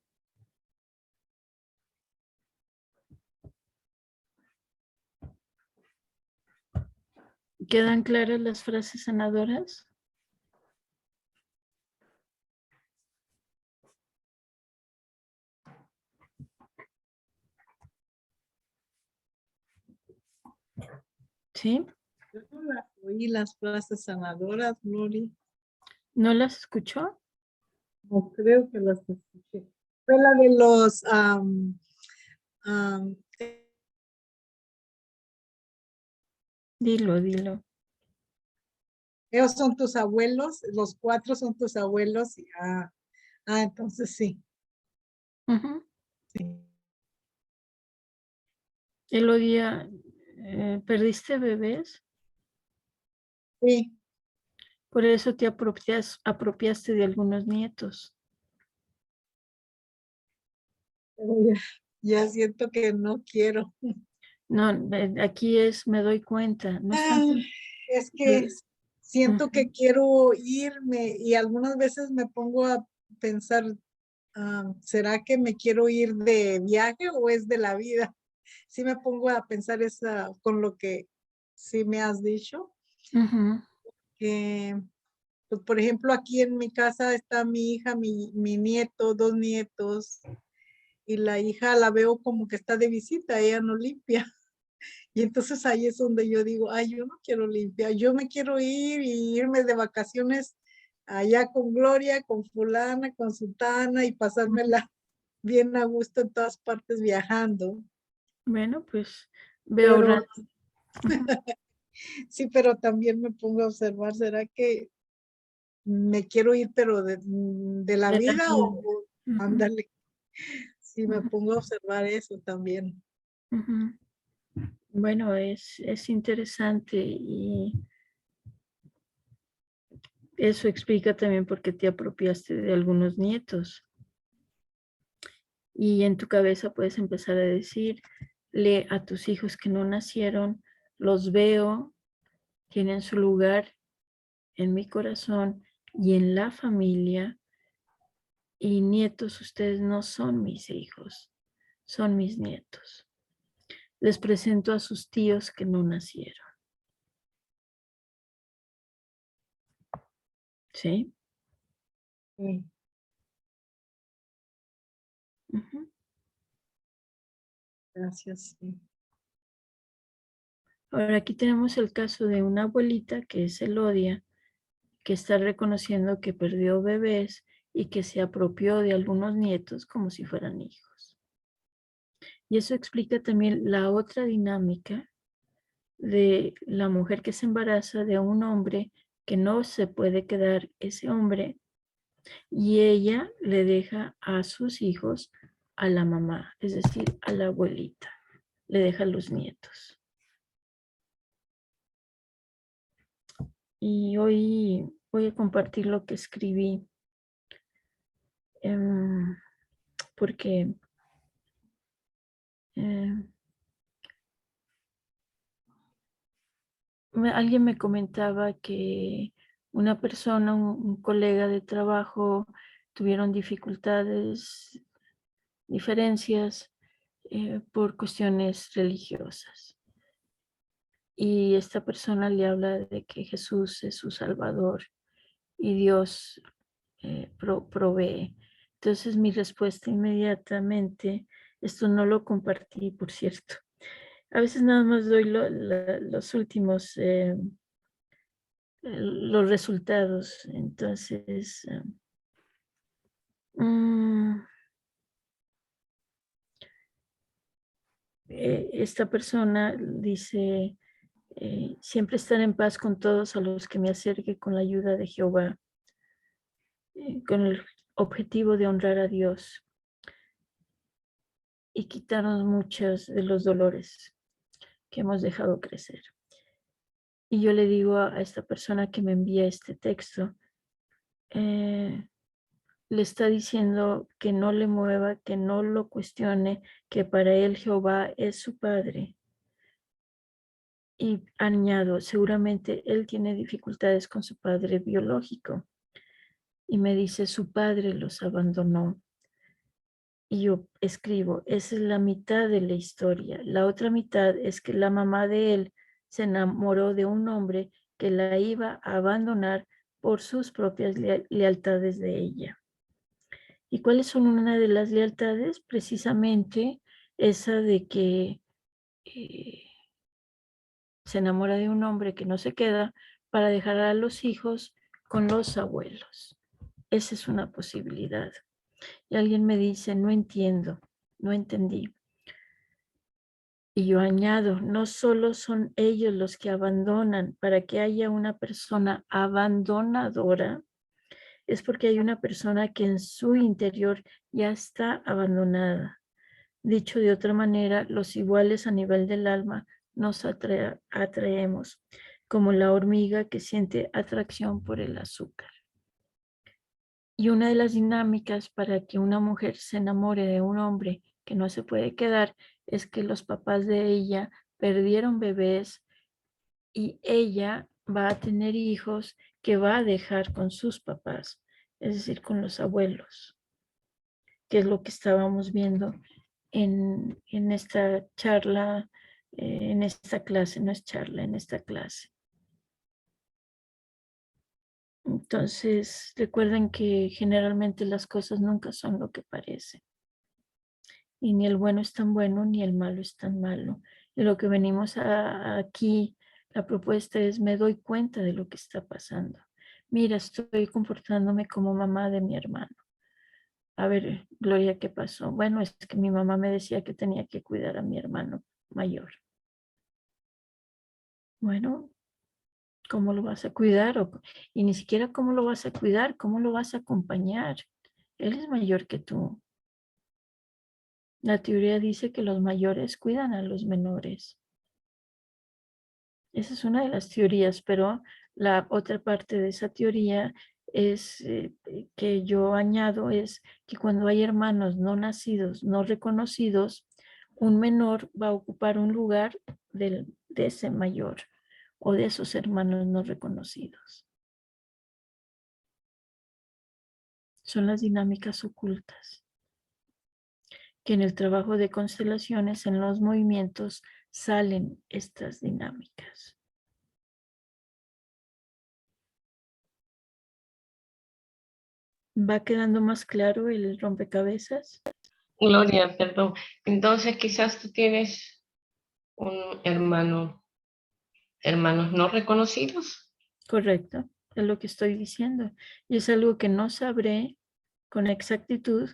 Speaker 1: ¿Quedan claras las frases sanadoras? ¿Sí?
Speaker 3: Yo no las oí las frases sanadoras, Gloria.
Speaker 1: ¿No las escuchó?
Speaker 3: No creo que las escuché. Fue la de los
Speaker 1: Dilo, dilo.
Speaker 3: ellos son tus abuelos, los 4 son tus abuelos. Entonces sí.
Speaker 1: Ujú.
Speaker 3: Sí.
Speaker 1: Elodia, ¿perdiste bebés?
Speaker 3: Sí.
Speaker 1: Por eso te apropiaste de algunos nietos.
Speaker 3: Pero ya siento que no quiero.
Speaker 1: No, aquí me doy cuenta. No están.
Speaker 3: Es que siento que
Speaker 1: Ujú.
Speaker 3: quiero irme y algunas veces me pongo a pensar, ¿será que me quiero ir de viaje o es de la vida? Sí me pongo a pensar con lo que sí me has dicho.
Speaker 1: Ujú.
Speaker 3: Que, pues, por ejemplo, aquí en mi casa está mi hija, mi nieto, 2 nietos, y la hija la veo como que está de visita, ella no limpia. Y entonces ahí es donde yo digo, ay, yo no quiero limpiar, yo me quiero ir y irme de vacaciones allá con Gloria, con fulana, con sutana y pasármela bien a gusto en todas partes viajando.
Speaker 1: Bueno, pues ve
Speaker 3: Pero
Speaker 1: ahorrando. Ujú.
Speaker 3: sí, pero también me pongo a observar, ¿será que me quiero ir, pero de la
Speaker 1: De la
Speaker 3: vida
Speaker 1: vida. Ujú,
Speaker 3: ándale? Sí, me
Speaker 1: ujú,
Speaker 3: pongo a observar eso también.
Speaker 1: ujú. Bueno, es interesante y eso explica también por qué te apropiaste de algunos nietos. Y en tu cabeza puedes empezar a decirle a tus hijos que no nacieron, los veo, tienen su lugar en mi corazón y en la familia. Y nietos, ustedes no son mis hijos, son mis nietos. Les presento a sus tíos que no nacieron. ¿Sí?
Speaker 3: Sí,
Speaker 1: Ujú.
Speaker 3: gracias. Sí.
Speaker 1: Ahora aquí tenemos el caso de una abuelita que es Elodia, que está reconociendo que perdió bebés y que se apropió de algunos nietos como si fueran hijos. Y eso explica también la otra dinámica de la mujer que se embaraza de un hombre que no se puede quedar ese hombre y ella le deja a sus hijos a la mamá, es decir, a la abuelita, le deja a los nietos. Y hoy voy a compartir lo que escribí porque alguien me comentaba que una persona, un colega de trabajo, tuvieron dificultades, diferencias por cuestiones religiosas. Y esta persona le habla de que Jesús es su Salvador y Dios provee. Entonces mi respuesta inmediatamente, esto no lo compartí, por cierto. A veces nada más doy los últimos, los resultados. Entonces, esta persona dice, siempre estar en paz con todos a los que me acerque con la ayuda de Jehová, con el objetivo de honrar a Dios y quitarnos muchos de los dolores que hemos dejado crecer. Y yo le digo a esta persona que me envía este texto, le está diciendo que no le mueva, que no lo cuestione, que para él Jehová es su padre. Y añado, seguramente él tiene dificultades con su padre biológico. Y me dice, su padre los abandonó. Y yo escribo, esa es la mitad de la historia. La otra mitad es que la mamá de él se enamoró de un hombre que la iba a abandonar por sus propias lealtades de ella. ¿Y cuáles son una de las lealtades? Precisamente esa de que se enamora de un hombre que no se queda para dejar a los hijos con los abuelos. Esa es una posibilidad. Y alguien me dice, no entiendo, no entendí. Y yo añado, no solo son ellos los que abandonan, para que haya una persona abandonadora, es porque hay una persona que en su interior ya está abandonada. Dicho de otra manera, los iguales a nivel del alma nos atraemos, como la hormiga que siente atracción por el azúcar. Y una de las dinámicas para que una mujer se enamore de un hombre que no se puede quedar es que los papás de ella perdieron bebés y ella va a tener hijos que va a dejar con sus papás, es decir, con los abuelos, que es lo que estábamos viendo en esta charla, en esta clase, no es charla, en esta clase. Entonces, recuerden que generalmente las cosas nunca son lo que parecen. Y ni el bueno es tan bueno, ni el malo es tan malo. Y lo que venimos aquí, la propuesta es, me doy cuenta de lo que está pasando. Mira, estoy comportándome como mamá de mi hermano. A ver, Gloria, ¿qué pasó? Bueno, es que mi mamá me decía que tenía que cuidar a mi hermano mayor. Bueno, ¿cómo lo vas a cuidar? Y ni siquiera cómo lo vas a cuidar, cómo lo vas a acompañar. Él es mayor que tú. La teoría dice que los mayores cuidan a los menores. Esa es una de las teorías, pero la otra parte de esa teoría es que yo añado es que cuando hay hermanos no nacidos, no reconocidos, un menor va a ocupar un lugar de ese mayor o de esos hermanos no reconocidos. Son las dinámicas ocultas que en el trabajo de constelaciones, en los movimientos, salen estas dinámicas. ¿Va quedando más claro el rompecabezas?
Speaker 4: Gloria, perdón. Entonces quizás tú tienes un hermanos no reconocidos.
Speaker 1: Correcto, es lo que estoy diciendo. Y es algo que no sabré con exactitud,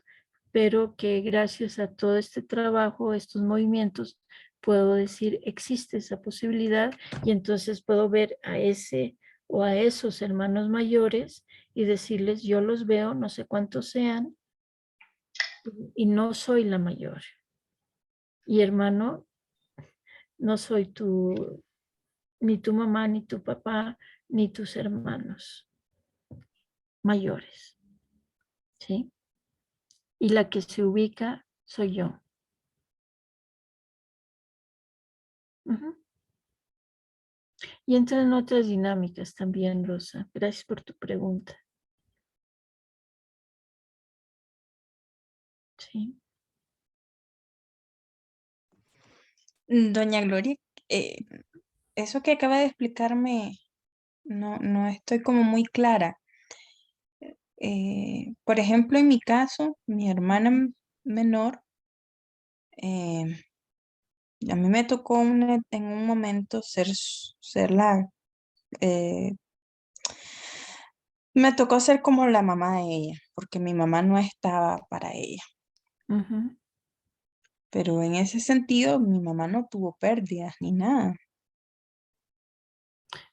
Speaker 1: pero que gracias a todo este trabajo, estos movimientos, puedo decir, existe esa posibilidad y entonces puedo ver a ese o a esos hermanos mayores y decirles, yo los veo, no sé cuántos sean, y no soy la mayor. Y hermano, no soy ni tu mamá, ni tu papá, ni tus hermanos mayores, ¿sí? Y la que se ubica soy yo. Uh-huh. Y entran otras dinámicas también, Rosa. Gracias por tu pregunta. Sí.
Speaker 2: Doña Gloria, eso que acaba de explicarme, no estoy como muy clara. Por ejemplo, en mi caso, mi hermana menor, eh, a mí me tocó en un momento ser eh, me tocó ser como la mamá de ella, porque mi mamá no estaba para ella.
Speaker 1: Uh-huh.
Speaker 2: Pero en ese sentido, mi mamá no tuvo pérdidas ni nada.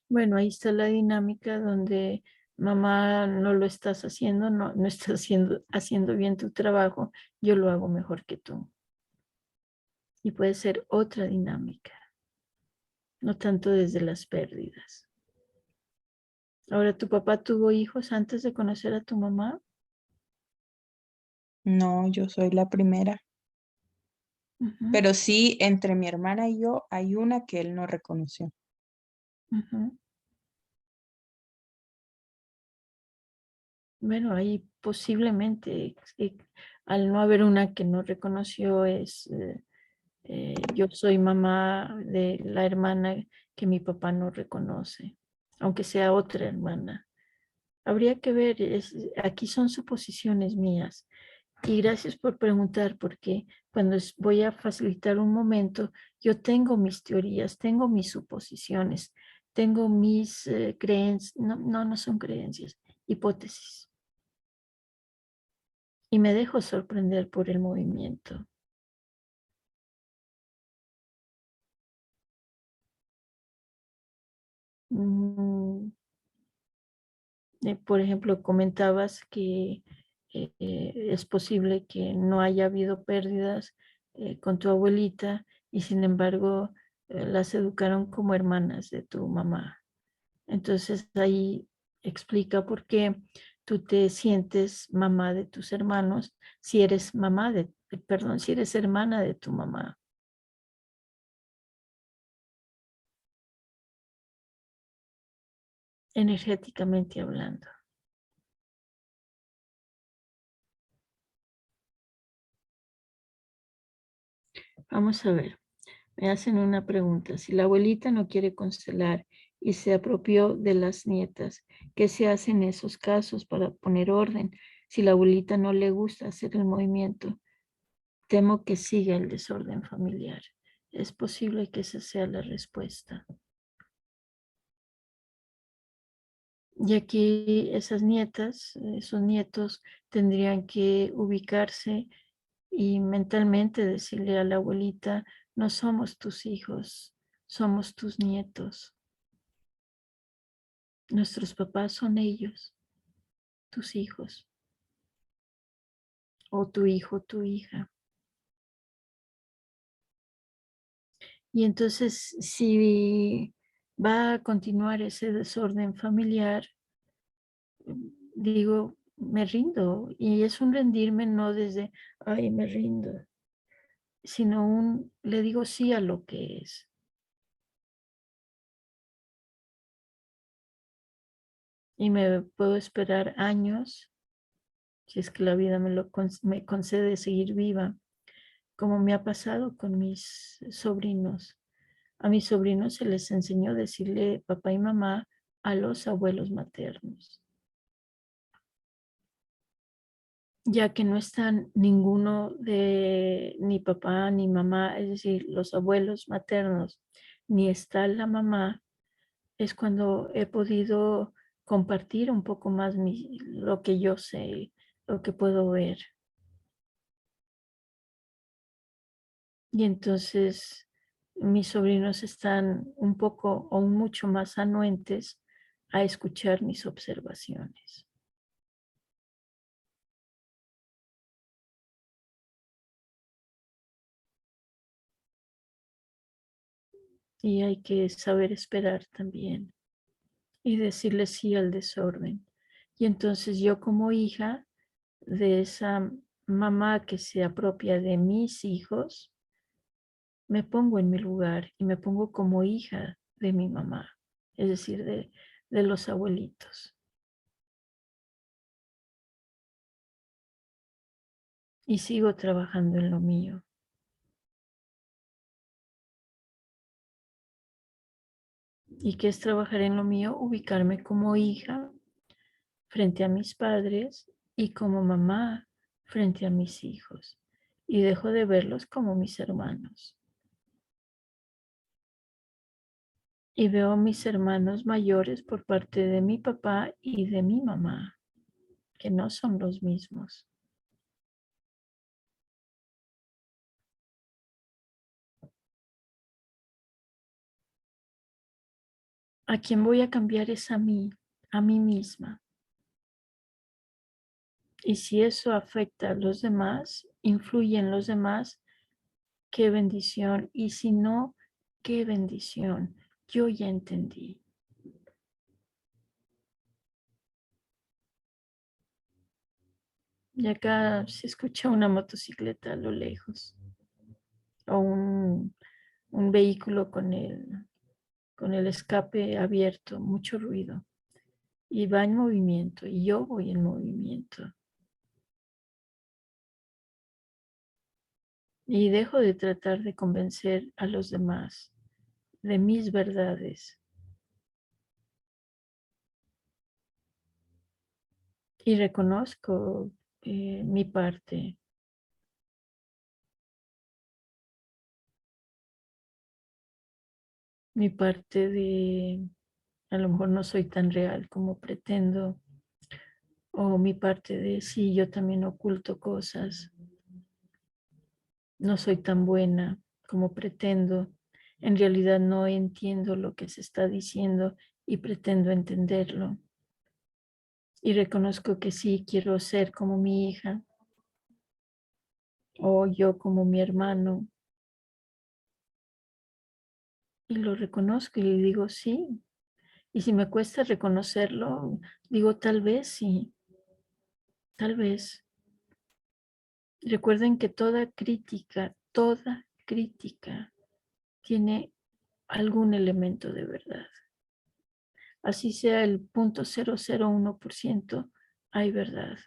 Speaker 1: Bueno, ahí está la dinámica donde mamá no lo estás haciendo, no estás haciendo bien tu trabajo, yo lo hago mejor que tú. Y puede ser otra dinámica, no tanto desde las pérdidas. Ahora, ¿tu papá tuvo hijos antes de conocer a tu mamá?
Speaker 2: No, yo soy la primera.
Speaker 1: Ujú,
Speaker 2: Pero sí, entre mi hermana y yo hay una que él no reconoció.
Speaker 1: ujú. Bueno, ahí posiblemente, al no haber una que no reconoció, yo soy mamá de la hermana que mi papá no reconoce, aunque sea otra hermana. Habría que ver, aquí son suposiciones mías. Y gracias por preguntar, porque cuando voy a facilitar un momento, yo tengo mis teorías, tengo mis suposiciones, tengo mis creencias, no son creencias, hipótesis. Y me dejo sorprender por el movimiento. Mm, por ejemplo, comentabas que es posible que no haya habido pérdidas con tu abuelita y sin embargo las educaron como hermanas de tu mamá. Entonces ahí explica por qué tú te sientes mamá de tus hermanos si eres perdón, si eres hermana de tu mamá. Energéticamente hablando. Vamos a ver. Me hacen una pregunta. Si la abuelita no quiere constelar y se apropió de las nietas, ¿qué se hace en esos casos para poner orden? Si la abuelita no le gusta hacer el movimiento, temo que siga el desorden familiar. Es posible que esa sea la respuesta. Y aquí esas nietas, esos nietos tendrían que ubicarse y mentalmente decirle a la abuelita, no somos tus hijos, somos tus nietos. Nuestros papás son ellos, tus hijos, o tu hijo, tu hija. Y entonces, si va a continuar ese desorden familiar, digo, me rindo. Y es un rendirme no desde, ay, me rindo, sino le digo sí a lo que es. Y me puedo esperar años, si es que la vida me concede seguir viva, como me ha pasado con mis sobrinos. A mis sobrinos se les enseñó a decirle papá y mamá a los abuelos maternos, ya que no están ninguno de ni papá ni mamá, es decir, los abuelos maternos, ni está la mamá, es cuando he podido compartir un poco más lo que yo sé, lo que puedo ver. Y entonces mis sobrinos están un poco o mucho más anuentes a escuchar mis observaciones. Y hay que saber esperar también y decirle sí al desorden. Y entonces yo como hija de esa mamá que se apropia de mis hijos, me pongo en mi lugar y me pongo como hija de mi mamá, es decir, de los abuelitos. Y sigo trabajando en lo mío. ¿Y qué es trabajar en lo mío? Ubicarme como hija frente a mis padres y como mamá frente a mis hijos. Y dejo de verlos como mis hermanos. Y veo a mis hermanos mayores por parte de mi papá y de mi mamá, que no son los mismos. A quien voy a cambiar es a mí misma. Y si eso afecta a los demás, influye en los demás, qué bendición. Y si no, qué bendición. Yo ya entendí. Y acá se escucha una motocicleta a lo lejos o un vehículo con el escape abierto, mucho ruido. Y va en movimiento y yo voy en movimiento. Y dejo de tratar de convencer a los demás de mis verdades. Y reconozco mi parte. Mi parte de, a lo mejor no soy tan real como pretendo. O mi parte de, sí, yo también oculto cosas. No soy tan buena como pretendo. En realidad no entiendo lo que se está diciendo y pretendo entenderlo. Y reconozco que sí quiero ser como mi hija o yo como mi hermano. Y lo reconozco y digo sí. Y si me cuesta reconocerlo, digo tal vez sí, tal vez. Recuerden que toda crítica tiene algún elemento de verdad. Así sea el 0.001%, hay verdad.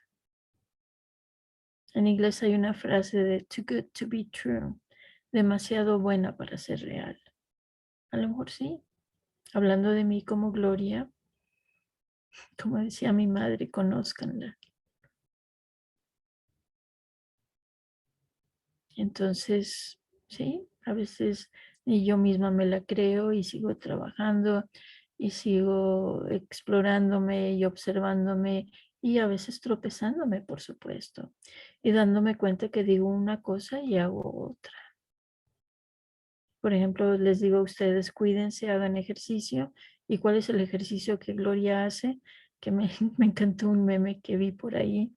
Speaker 1: En inglés hay una frase de too good to be true, demasiado buena para ser real. A lo mejor sí. Hablando de mí como Gloria, como decía mi madre, conózcanla. Entonces, sí, a veces ni yo misma me la creo y sigo trabajando y sigo explorándome y observándome y a veces tropezándome, por supuesto, y dándome cuenta que digo una cosa y hago otra. Por ejemplo, les digo a ustedes, cuídense, hagan ejercicio. ¿Y cuál es el ejercicio que Gloria hace? Que me, me encantó un meme que vi por ahí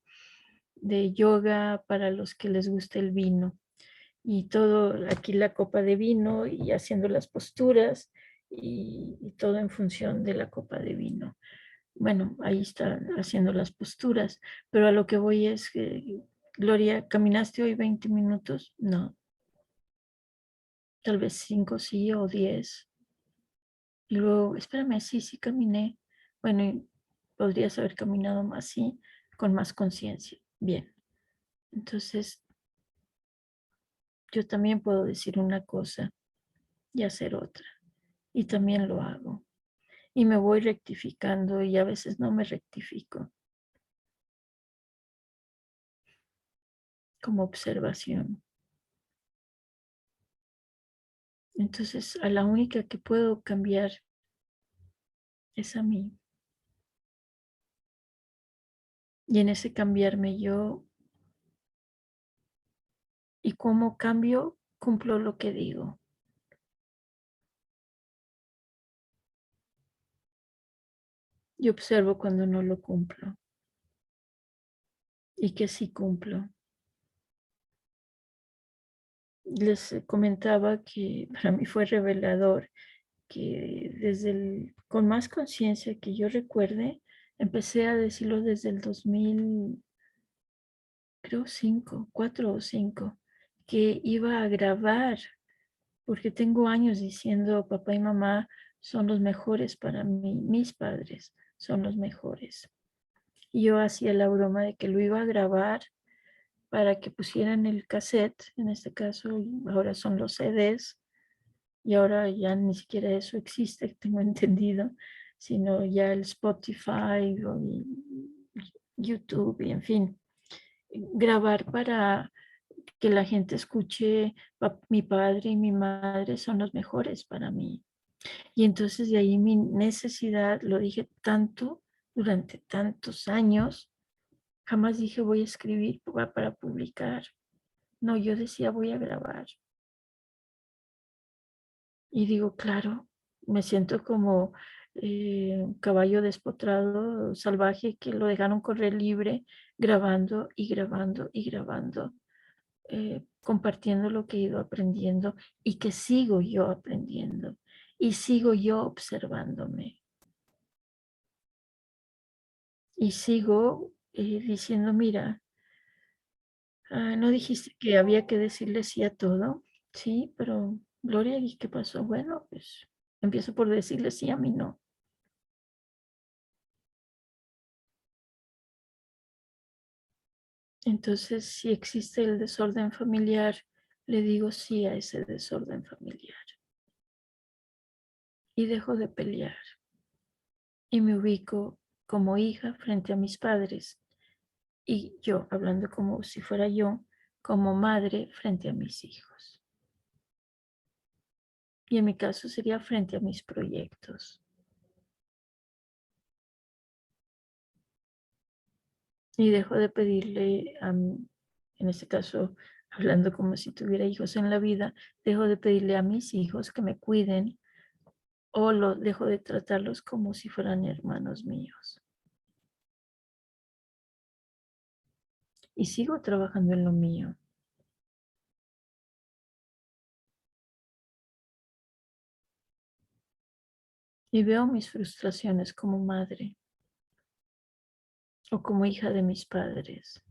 Speaker 1: de yoga para los que les gusta el vino. Y todo, aquí la copa de vino y haciendo las posturas y todo en función de la copa de vino. Bueno, ahí está haciendo las posturas, pero a lo que voy es que, Gloria, ¿caminaste hoy 20 minutos? No, tal vez 5 sí o 10. Y luego, espérame, sí caminé. Bueno, y podrías haber caminado más, sí, con más conciencia. Bien, entonces yo también puedo decir una cosa y hacer otra. Y también lo hago. Y me voy rectificando y a veces no me rectifico. Como observación. Entonces, a la única que puedo cambiar es a mí. Y en ese cambiarme yo, y cómo cambio, cumplo lo que digo. Y observo cuando no lo cumplo. Y que sí cumplo. Les comentaba que para mí fue revelador que con más conciencia que yo recuerde, empecé a decirlo desde el 2000, creo 4 o 5, que iba a grabar, porque tengo años diciendo papá y mamá son los mejores para mí, mis padres son los mejores. Y yo hacía la broma de que lo iba a grabar para que pusieran el cassette, en este caso, ahora son los CDs, y ahora ya ni siquiera eso existe, tengo entendido, sino ya el Spotify o YouTube y en fin, grabar para que la gente escuche, mi padre y mi madre son los mejores para mí. Y entonces de ahí mi necesidad, lo dije tanto durante tantos años, jamás dije voy a escribir para publicar. No, yo decía voy a grabar. Y digo, claro, me siento como un caballo despotrado, salvaje, que lo dejaron correr libre, grabando y grabando y grabando, compartiendo lo que he ido aprendiendo y que sigo yo aprendiendo y sigo yo observándome. Y sigo diciendo, mira, ¿No dijiste que había que decirle sí a todo? Sí, pero Gloria, ¿y qué pasó? Bueno, pues empiezo por decirle sí, a mí no. Entonces, si existe el desorden familiar, le digo sí a ese desorden familiar. Y dejo de pelear. Y me ubico como hija frente a mis padres. Y yo, hablando como si fuera yo, como madre frente a mis hijos. Y en mi caso sería frente a mis proyectos. Y dejo de pedirle, en este caso, hablando como si tuviera hijos en la vida, dejo de pedirle a mis hijos que me cuiden o dejo de tratarlos como si fueran hermanos míos. Y sigo trabajando en lo mío. Y veo mis frustraciones como madre o como hija de mis padres.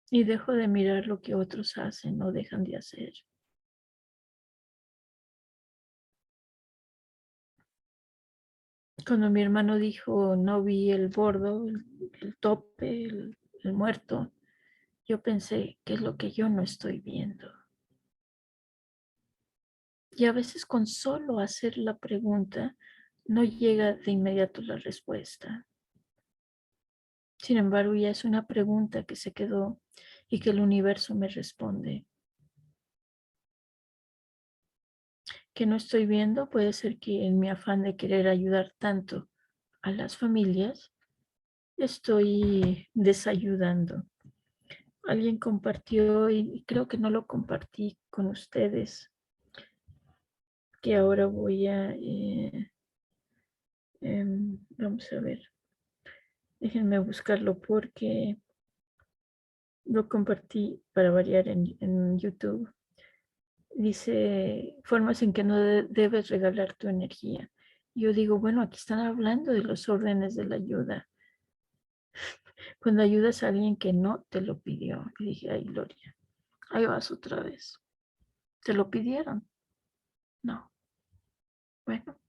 Speaker 1: Y dejo de mirar lo que otros hacen o dejan de hacer. Cuando mi hermano dijo, no vi el bordo, el tope, el muerto, yo pensé, ¿qué es lo que yo no estoy viendo? Y a veces con solo hacer la pregunta, no llega de inmediato la respuesta. Sin embargo, ya es una pregunta que se quedó y que el universo me responde. Que no estoy viendo, puede ser que en mi afán de querer ayudar tanto a las familias, estoy desayudando. Alguien compartió y creo que no lo compartí con ustedes, que ahora voy a, vamos a ver, déjenme buscarlo porque lo compartí para variar en YouTube. Dice, formas en que no debes regalar tu energía. Yo digo, bueno, aquí están hablando de los órdenes de la ayuda. Cuando ayudas a alguien que no te lo pidió. Y dije, ay, Gloria, ahí vas otra vez. ¿Te lo pidieron? No. Bueno,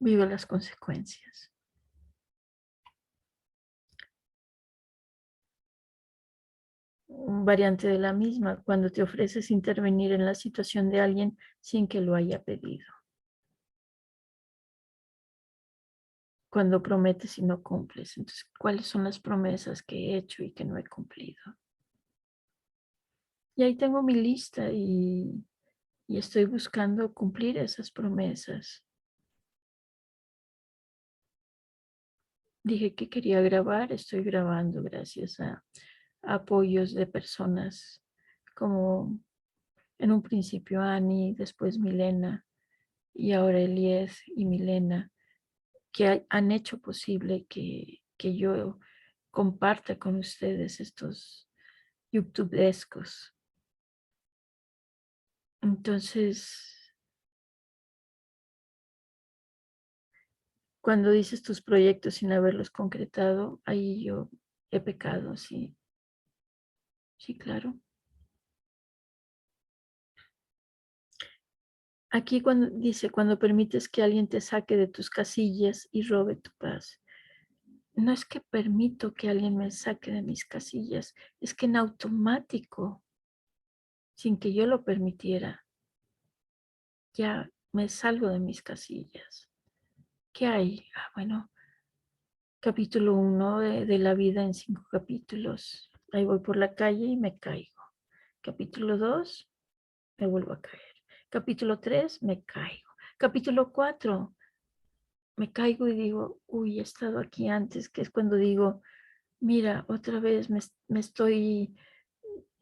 Speaker 1: vive las consecuencias. Un variante de la misma, cuando te ofreces intervenir en la situación de alguien sin que lo haya pedido. Cuando prometes y no cumples. Entonces, ¿cuáles son las promesas que he hecho y que no he cumplido? Y ahí tengo mi lista y estoy buscando cumplir esas promesas. Dije que quería grabar, estoy grabando gracias a apoyos de personas como en un principio Ani, después Milena y ahora Eliez y Milena, que han hecho posible que yo comparta con ustedes estos youtubescos. Entonces, cuando dices tus proyectos sin haberlos concretado, ahí yo he pecado, sí. Sí, claro. Aquí cuando dice, cuando permites que alguien te saque de tus casillas y robe tu paz. No es que permito que alguien me saque de mis casillas, es que en automático, sin que yo lo permitiera, ya me salgo de mis casillas. ¿Qué hay? Bueno, capítulo 1 de la vida en 5 capítulos. Ahí voy por la calle y me caigo. Capítulo 2, me vuelvo a caer. Capítulo 3, me caigo. Capítulo 4, me caigo y digo, uy, he estado aquí antes, que es cuando digo, mira, otra vez me estoy,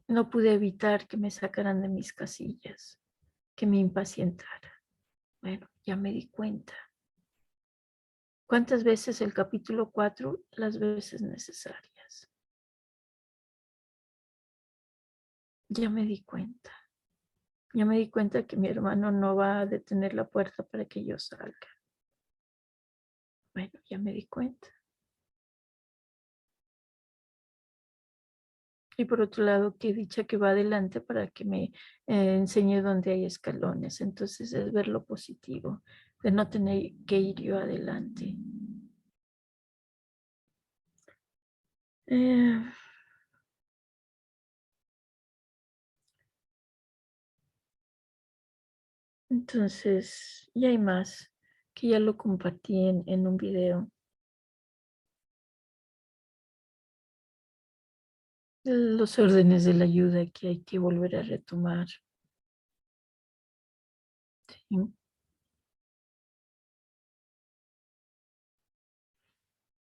Speaker 1: no pude evitar que me sacaran de mis casillas, que me impacientara. Bueno, ya me di cuenta. ¿Cuántas veces el capítulo 4? Las veces necesarias. Ya me di cuenta. Ya me di cuenta que mi hermano no va a detener la puerta para que yo salga. Bueno, ya me di cuenta. Y por otro lado, qué dicha que va adelante para que me enseñe dónde hay escalones. Entonces es ver lo positivo, de no tener que ir yo adelante. Entonces, y hay más que ya lo compartí en un video. Los órdenes de la ayuda que hay que volver a retomar. Sí.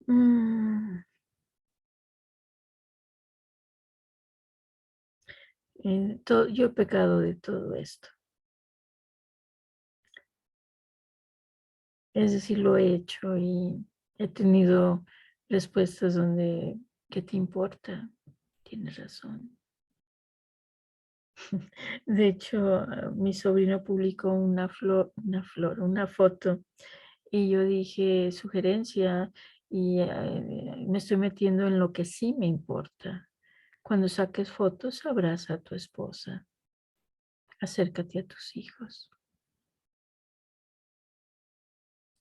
Speaker 1: Mm, yo he pecado de todo esto. Es decir, lo he hecho y he tenido respuestas donde, ¿qué te importa? Tienes razón. De hecho, mi sobrino publicó una foto y yo dije sugerencia y me estoy metiendo en lo que sí me importa. Cuando saques fotos, abraza a tu esposa, acércate a tus hijos.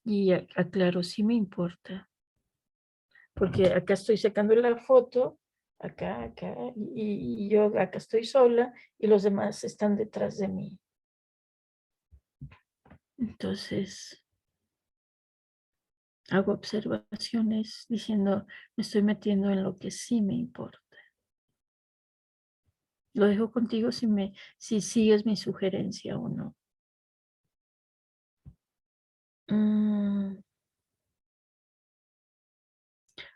Speaker 1: Y aclaro, sí me importa, porque acá estoy sacando la foto, acá, y yo acá estoy sola y los demás están detrás de mí. Entonces, hago observaciones diciendo, me estoy metiendo en lo que sí me importa. Lo dejo contigo si sigues mi sugerencia o no.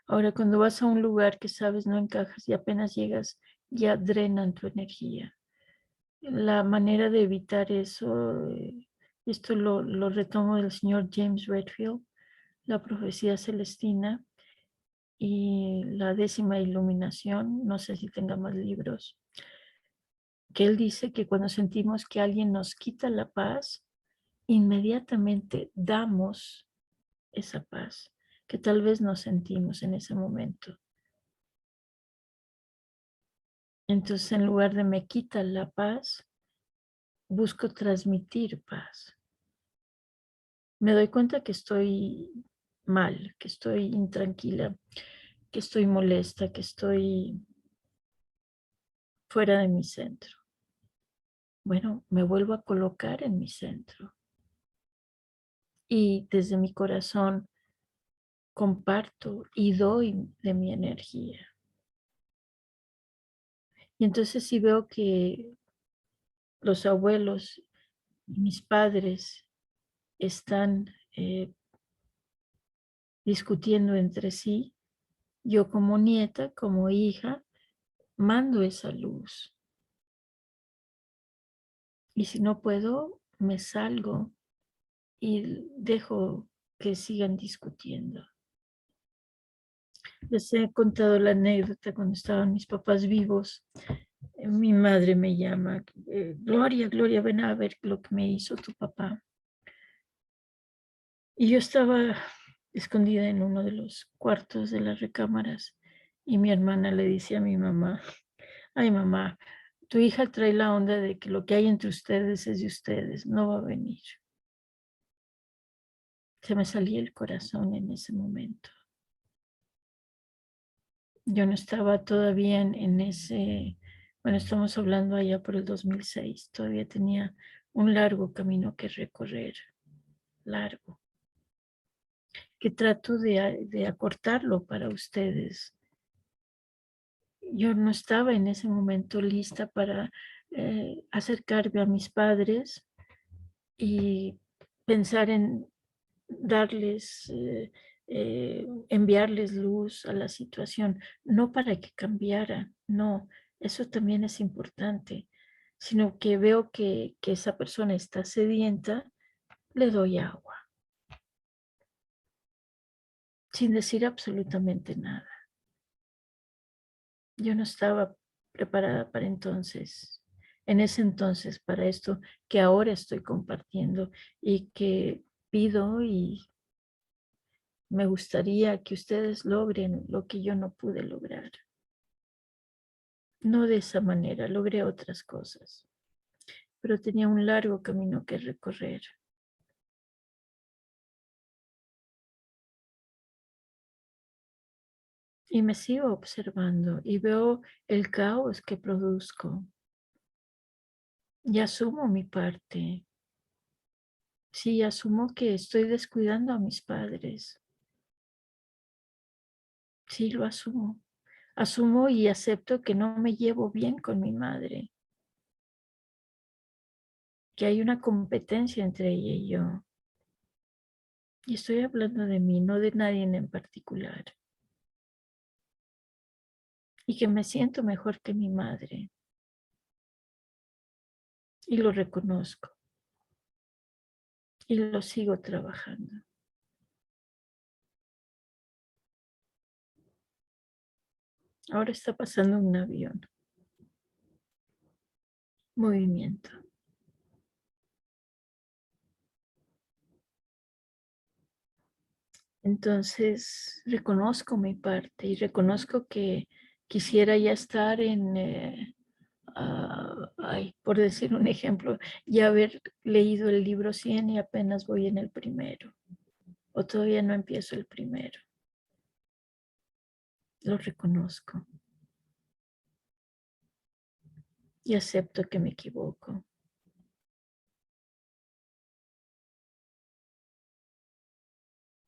Speaker 1: Ahora, cuando vas a un lugar que sabes no encajas y apenas llegas, ya drenan tu energía. La manera de evitar eso, esto lo retomo del señor James Redfield, la profecía celestina y la 10ª iluminación, no sé si tenga más libros, que él dice que cuando sentimos que alguien nos quita la paz, inmediatamente damos esa paz que tal vez no sentimos en ese momento. Entonces, en lugar de me quita la paz, busco transmitir paz. Me doy cuenta que estoy mal, que estoy intranquila, que estoy molesta, que estoy fuera de mi centro. Bueno, me vuelvo a colocar en mi centro. Y desde mi corazón comparto y doy de mi energía. Y entonces si veo que los abuelos y mis padres están discutiendo entre sí, yo como nieta, como hija, mando esa luz. Y si no puedo, me salgo y dejo que sigan discutiendo. Les he contado la anécdota cuando estaban mis papás vivos. Mi madre me llama, Gloria, Gloria, ven a ver lo que me hizo tu papá. Y yo estaba escondida en uno de los cuartos de las recámaras y mi hermana le dice a mi mamá, ay mamá, tu hija trae la onda de que lo que hay entre ustedes es de ustedes, no va a venir. Se me salía el corazón en ese momento. Yo no estaba todavía en ese, bueno, estamos hablando allá por el 2006, todavía tenía un largo camino que recorrer, largo, que trato de acortarlo para ustedes. Yo no estaba en ese momento lista para acercarme a mis padres y pensar en darles, enviarles luz a la situación, no para que cambiara, no, eso también es importante, sino que veo que esa persona está sedienta, le doy agua, sin decir absolutamente nada. Yo no estaba preparada para entonces, en ese entonces, para esto que ahora estoy compartiendo y que pido y me gustaría que ustedes logren lo que yo no pude lograr. No de esa manera, logré otras cosas, pero tenía un largo camino que recorrer. Y me sigo observando y veo el caos que produzco. Y asumo mi parte. Sí, asumo que estoy descuidando a mis padres. Sí, lo asumo. Asumo y acepto que no me llevo bien con mi madre. Que hay una competencia entre ella y yo. Y estoy hablando de mí, no de nadie en particular. Y que me siento mejor que mi madre. Y lo reconozco. Y lo sigo trabajando. Ahora está pasando un avión. Movimiento. Entonces reconozco mi parte y reconozco que quisiera ya estar en, por decir un ejemplo, ya haber leído el libro 100 y apenas voy en el primero. O todavía no empiezo el primero. Lo reconozco. Y acepto que me equivoco.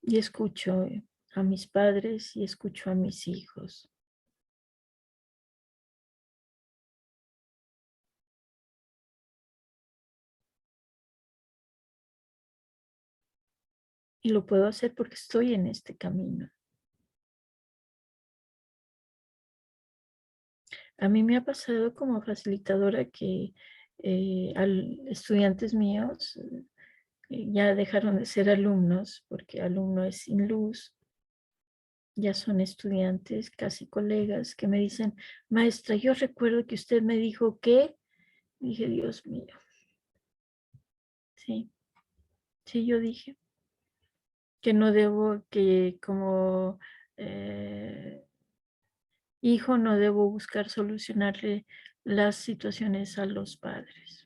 Speaker 1: Y escucho a mis padres y escucho a mis hijos. Y lo puedo hacer porque estoy en este camino. A mí me ha pasado como facilitadora que estudiantes míos ya dejaron de ser alumnos, porque alumno es sin luz, ya son estudiantes, casi colegas, que me dicen, maestra, yo recuerdo que usted me dijo que, dije, Dios mío, sí, yo dije que no debo, que como hijo no debo buscar solucionarle las situaciones a los padres.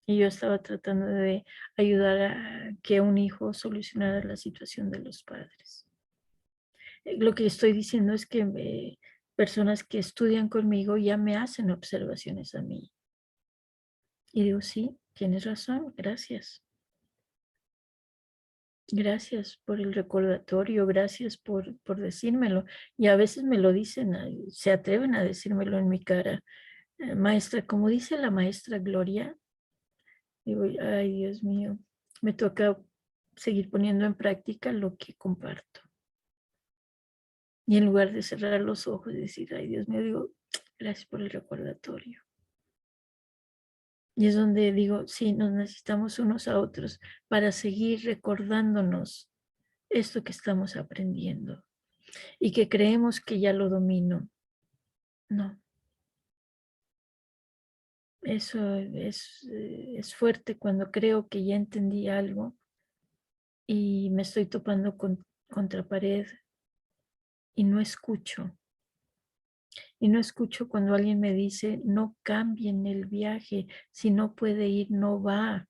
Speaker 1: Y yo estaba tratando de ayudar a que un hijo solucionara la situación de los padres. Lo que estoy diciendo es que personas que estudian conmigo ya me hacen observaciones a mí. Y digo, sí, tienes razón, gracias. Gracias por el recordatorio, gracias por decírmelo. Y a veces me lo dicen, se atreven a decírmelo en mi cara. Maestra, como dice la maestra Gloria, digo, ay, Dios mío, me toca seguir poniendo en práctica lo que comparto. Y en lugar de cerrar los ojos y decir, ay, Dios mío, digo, gracias por el recordatorio. Y es donde digo, sí, nos necesitamos unos a otros para seguir recordándonos esto que estamos aprendiendo y que creemos que ya lo domino. No. Eso es fuerte cuando creo que ya entendí algo y me estoy topando contra pared y no escucho. Y no escucho cuando alguien me dice, no cambien el viaje, si no puede ir, no va.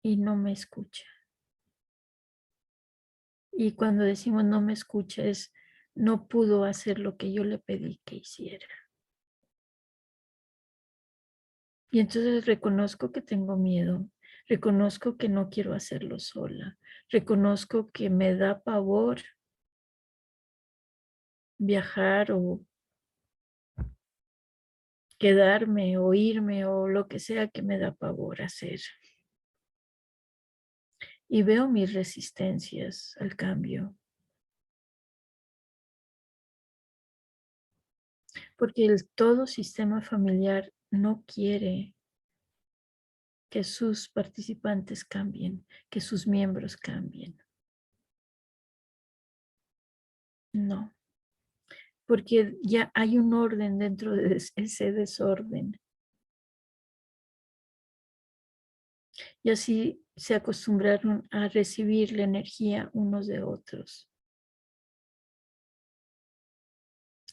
Speaker 1: Y no me escucha. Y cuando decimos no me escucha es, no pudo hacer lo que yo le pedí que hiciera. Y entonces reconozco que tengo miedo, reconozco que no quiero hacerlo sola, reconozco que me da pavor viajar o quedarme o irme o lo que sea que me da pavor hacer. Y veo mis resistencias al cambio. Porque todo sistema familiar no quiere que sus participantes cambien, que sus miembros cambien. No, porque ya hay un orden dentro de ese desorden. Y así, se acostumbraron a recibir la energía unos de otros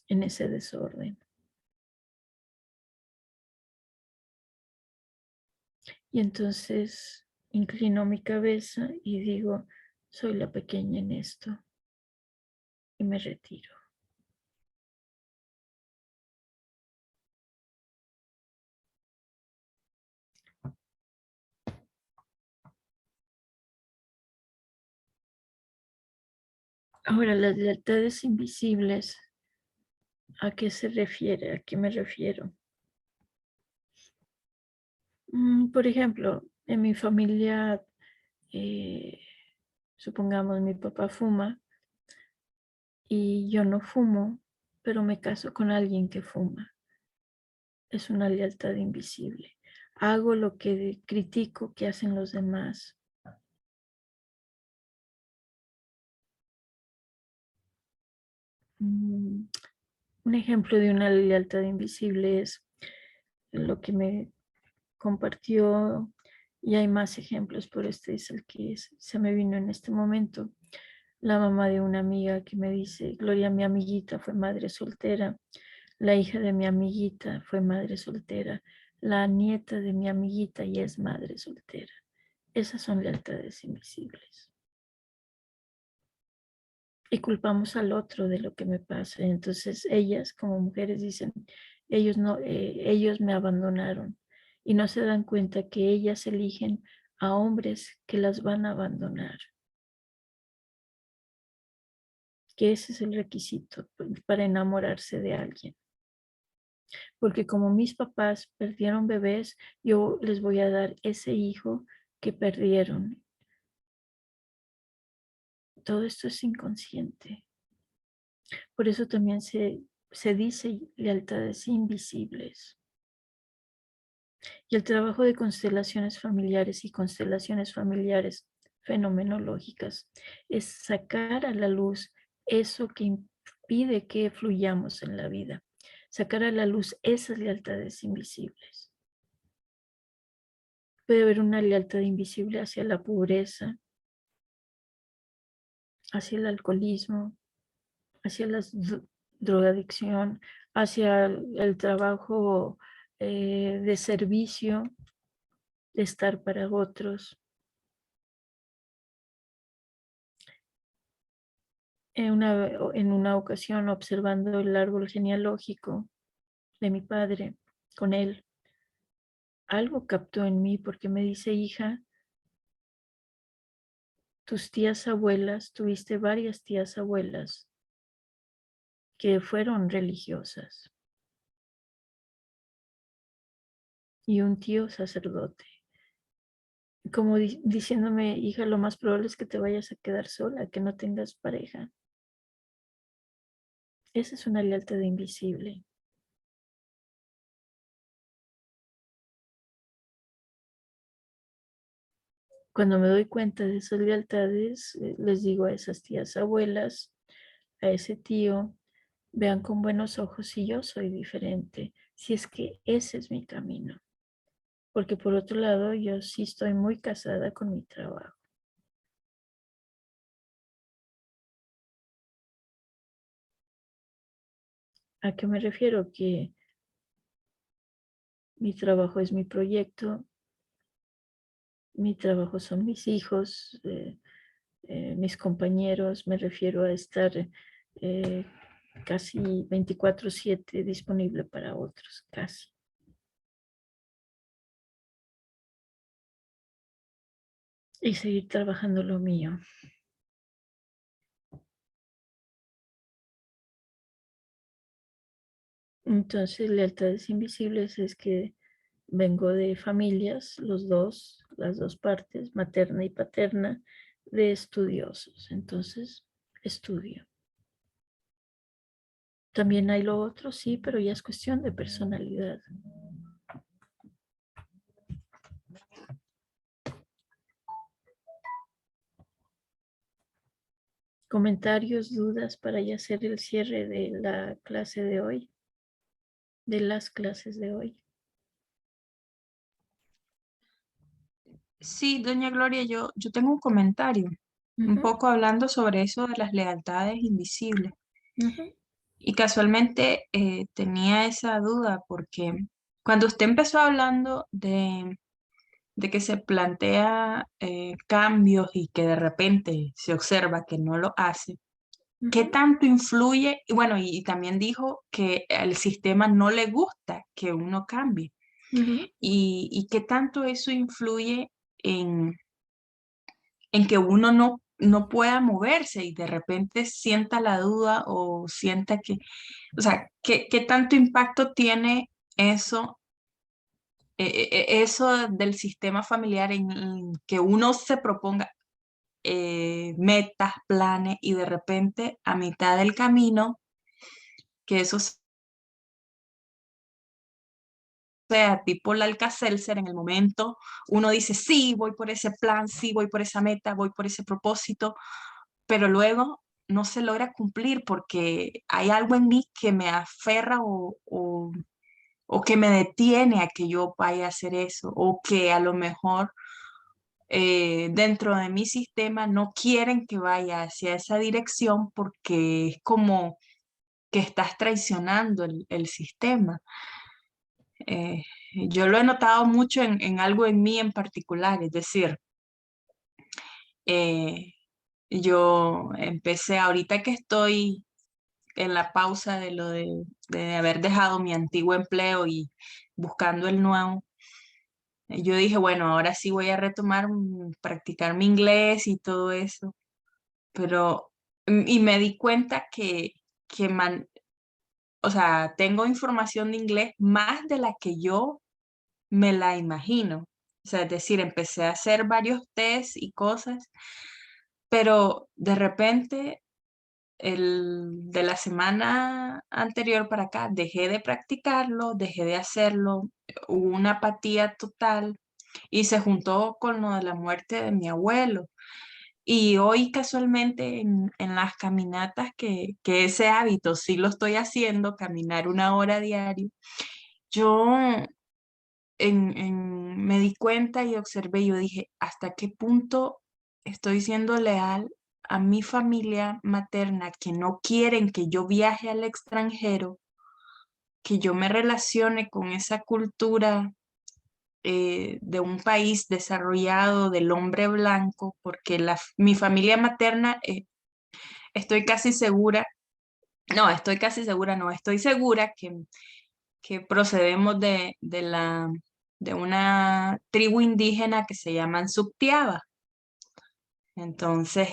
Speaker 1: en ese desorden. Y entonces inclino mi cabeza y digo, soy la pequeña en esto, y me retiro. Ahora, las lealtades invisibles, ¿a qué se refiere? ¿A qué me refiero? Por ejemplo, en mi familia, supongamos mi papá fuma y yo no fumo, pero me caso con alguien que fuma. Es una lealtad invisible. Hago lo que critico que hacen los demás. Un ejemplo de una lealtad invisible es lo que me compartió, y hay más ejemplos, pero este es el que se me vino en este momento. La mamá de una amiga que me dice, Gloria, mi amiguita fue madre soltera, la hija de mi amiguita fue madre soltera, la nieta de mi amiguita ya es madre soltera. Esas son lealtades invisibles. Y culpamos al otro de lo que me pasa. Entonces ellas como mujeres dicen, ellos me abandonaron, y no se dan cuenta que ellas eligen a hombres que las van a abandonar, que ese es el requisito para enamorarse de alguien. Porque como mis papás perdieron bebés, yo les voy a dar ese hijo que perdieron. Todo esto es inconsciente. Por eso también se dice lealtades invisibles. Y el trabajo de constelaciones familiares y constelaciones familiares fenomenológicas es sacar a la luz eso que impide que fluyamos en la vida. Sacar a la luz esas lealtades invisibles. Puede haber una lealtad invisible hacia la pobreza, hacia el alcoholismo, hacia la drogadicción, hacia el trabajo de servicio, de estar para otros. En una ocasión, observando el árbol genealógico de mi padre con él, algo captó en mí porque me dice, hija, tus tías abuelas, tuviste varias tías abuelas que fueron religiosas y un tío sacerdote. Como diciéndome, hija, lo más probable es que te vayas a quedar sola, que no tengas pareja. Esa es una lealtad invisible. Cuando me doy cuenta de esas lealtades, les digo a esas tías abuelas, a ese tío, vean con buenos ojos si yo soy diferente, si es que ese es mi camino. Porque por otro lado, yo sí estoy muy casada con mi trabajo. ¿A qué me refiero? Que mi trabajo es mi proyecto, mi trabajo son mis hijos, mis compañeros, me refiero a estar casi 24/7 disponible para otros, casi. Y seguir trabajando lo mío. Entonces, lealtades invisibles es que vengo de familias, las dos partes, materna y paterna, de estudiosos. Entonces, estudio. También hay lo otro, sí, pero ya es cuestión de personalidad. Comentarios, dudas para ya hacer el cierre de la clase de hoy, de las clases de hoy.
Speaker 2: Sí, doña Gloria, yo tengo un comentario, un
Speaker 1: Ujú,
Speaker 2: poco hablando sobre eso de las lealtades invisibles.
Speaker 1: ujú,
Speaker 2: Y casualmente tenía esa duda porque cuando usted empezó hablando de que se plantea cambios y que de repente se observa que no lo hace, ¿qué
Speaker 1: ujú,
Speaker 2: tanto influye? Y bueno, y también dijo que al sistema no le gusta que uno cambie.
Speaker 1: ujú.
Speaker 2: Y qué tanto eso influye en que uno no pueda moverse y de repente sienta la duda o sienta que, o sea, qué tanto impacto tiene eso, eso del sistema familiar en que uno se proponga metas, planes y de repente a mitad del camino, que eso sea tipo el Alka-Seltzer en el momento, uno dice, sí, voy por ese plan, sí, voy por esa meta, voy por ese propósito, pero luego no se logra cumplir porque hay algo en mí que me aferra o que me detiene a que yo vaya a hacer eso, o que a lo mejor dentro de mi sistema no quieren que vaya hacia esa dirección porque es como que estás traicionando el sistema. Eh, yo lo he notado mucho en algo en mí en particular, es decir, eh, yo empecé ahorita que estoy en la pausa de lo de haber dejado mi antiguo empleo y buscando el nuevo, yo dije, bueno, ahora sí voy a retomar, practicar mi inglés y todo eso, pero, y me di cuenta que o sea, tengo información de inglés más de la que yo me la imagino. O sea, es decir, empecé a hacer varios tests y cosas, pero de repente de la semana anterior para acá dejé de practicarlo, dejé de hacerlo, hubo una apatía total y se juntó con lo de la muerte de mi abuelo. Y hoy casualmente en las caminatas que ese hábito sí lo estoy haciendo, caminar 1 hora diario, yo me di cuenta y observé, yo dije, ¿hasta qué punto estoy siendo leal a mi familia materna que no quieren que yo viaje al extranjero, que yo me relacione con esa cultura de un país desarrollado del hombre blanco? Porque mi familia materna, estoy casi segura, no, estoy casi segura, no, estoy segura que procedemos de una tribu indígena que se llaman Suktiaba. Entonces,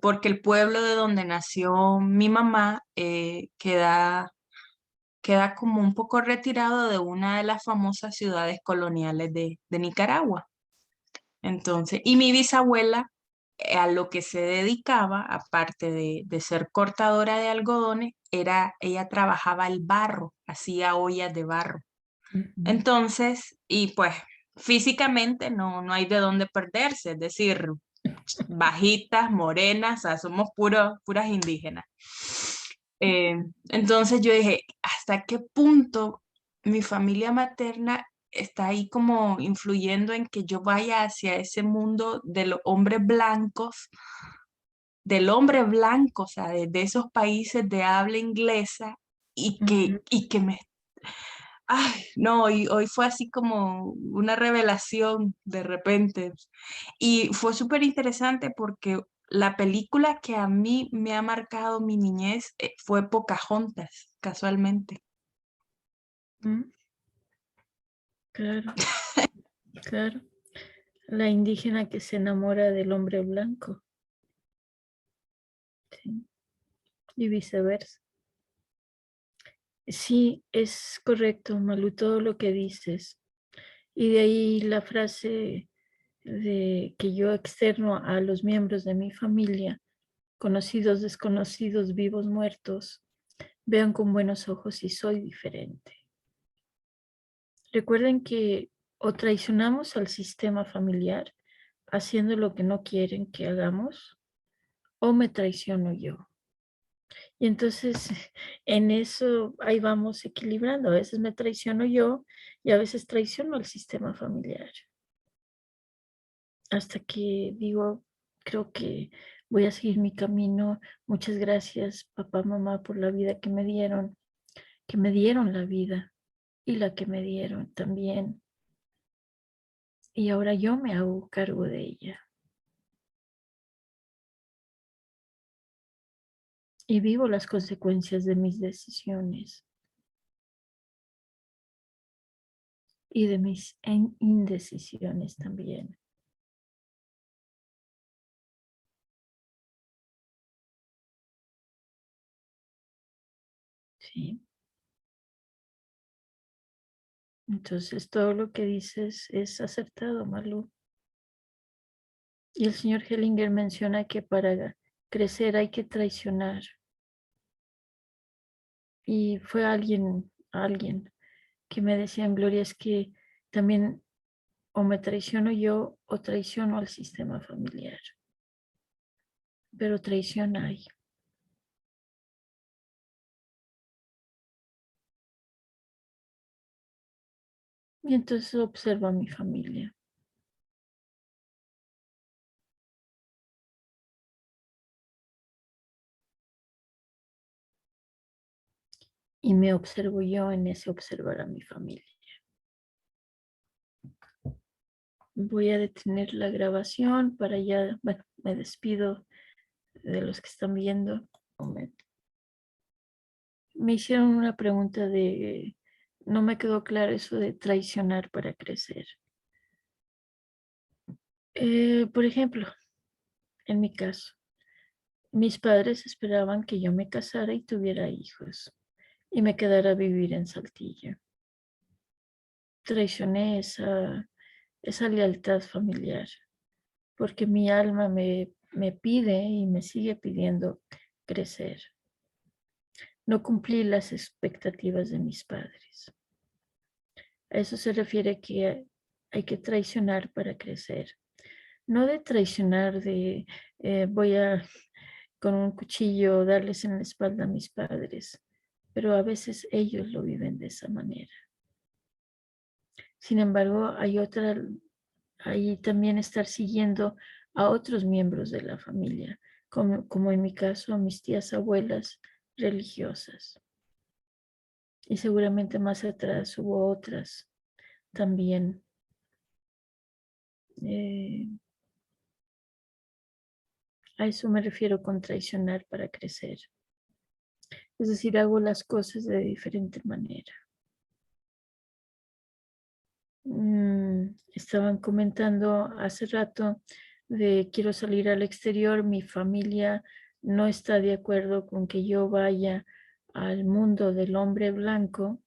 Speaker 2: porque el pueblo de donde nació mi mamá queda como un poco retirado de una de las famosas ciudades coloniales de Nicaragua. Entonces, y mi bisabuela a lo que se dedicaba, aparte de ser cortadora de algodones, ella trabajaba el barro, hacía ollas de barro.
Speaker 1: Ujú.
Speaker 2: Entonces, y pues físicamente no hay de dónde perderse, es decir, bajitas, morenas, o sea, somos puras indígenas. Eh, entonces yo dije, ¿hasta qué punto mi familia materna está ahí como influyendo en que yo vaya hacia ese mundo de los hombres blancos, del hombre blanco, o sea, de esos países de habla inglesa
Speaker 1: Ujú.
Speaker 2: y que me ay, no, y hoy fue así como una revelación de repente. Y fue súper interesante porque la película que a mí me ha marcado mi niñez fue Pocahontas, casualmente.
Speaker 1: Mm, claro, claro. La indígena que se enamora del hombre blanco, sí, y viceversa. Sí, es correcto, Malu, todo lo que dices. Y de ahí la frase de que yo externo a los miembros de mi familia, conocidos, desconocidos, vivos, muertos, vean con buenos ojos si soy diferente. Recuerden que o traicionamos al sistema familiar haciendo lo que no quieren que hagamos, o me traiciono yo. Y entonces en eso ahí vamos equilibrando. A veces me traiciono yo y a veces traiciono al sistema familiar. hasta que digo, creo que voy a seguir mi camino. Muchas gracias, papá, mamá, por la vida que me dieron la vida y la que me dieron también. Y ahora yo me hago cargo de ella. Y vivo las consecuencias de mis decisiones y de mis indecisiones también. Sí. Entonces todo lo que dices es acertado, Malu. Y el señor Hellinger menciona que para crecer hay que traicionar. Y fue alguien que me decía en Gloria, es que también o me traiciono yo o traiciono al sistema familiar. Pero traición hay. Y entonces observo a mi familia. Y me observo yo en ese observar a mi familia. Voy a detener la grabación para ya, bueno, me despido de los que están viendo. Un momento. Me hicieron una pregunta no me quedó claro eso de traicionar para crecer. Por ejemplo, en mi caso, mis padres esperaban que yo me casara y tuviera hijos y me quedara a vivir en Saltillo. Traicioné esa lealtad familiar porque mi alma me pide y me sigue pidiendo crecer. No cumplí las expectativas de mis padres. A eso se refiere que hay que traicionar para crecer. No de traicionar voy a con un cuchillo darles en la espalda a mis padres, pero a veces ellos lo viven de esa manera. Sin embargo, hay también estar siguiendo a otros miembros de la familia, como en mi caso a mis tías abuelas religiosas. Y seguramente más atrás hubo otras también. A eso me refiero con traicionar para crecer. Es decir, hago las cosas de diferente manera. Estaban comentando hace rato de quiero salir al exterior, mi familia no está de acuerdo con que yo vaya al mundo del hombre blanco,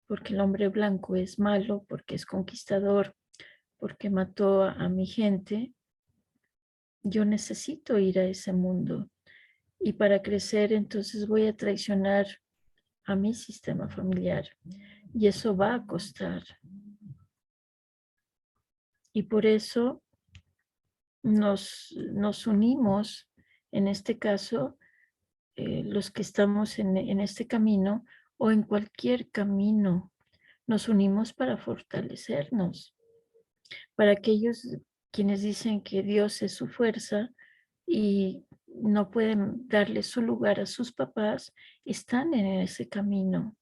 Speaker 1: porque el hombre blanco es malo, porque es conquistador, porque mató a mi gente. Yo necesito ir a ese mundo y para crecer entonces voy a traicionar a mi sistema familiar y eso va a costar. Y por eso nos unimos, en este caso, los que estamos en este camino o en cualquier camino, nos unimos para fortalecernos. Para aquellos quienes dicen que Dios es su fuerza y no pueden darle su lugar a sus papás, están en ese camino.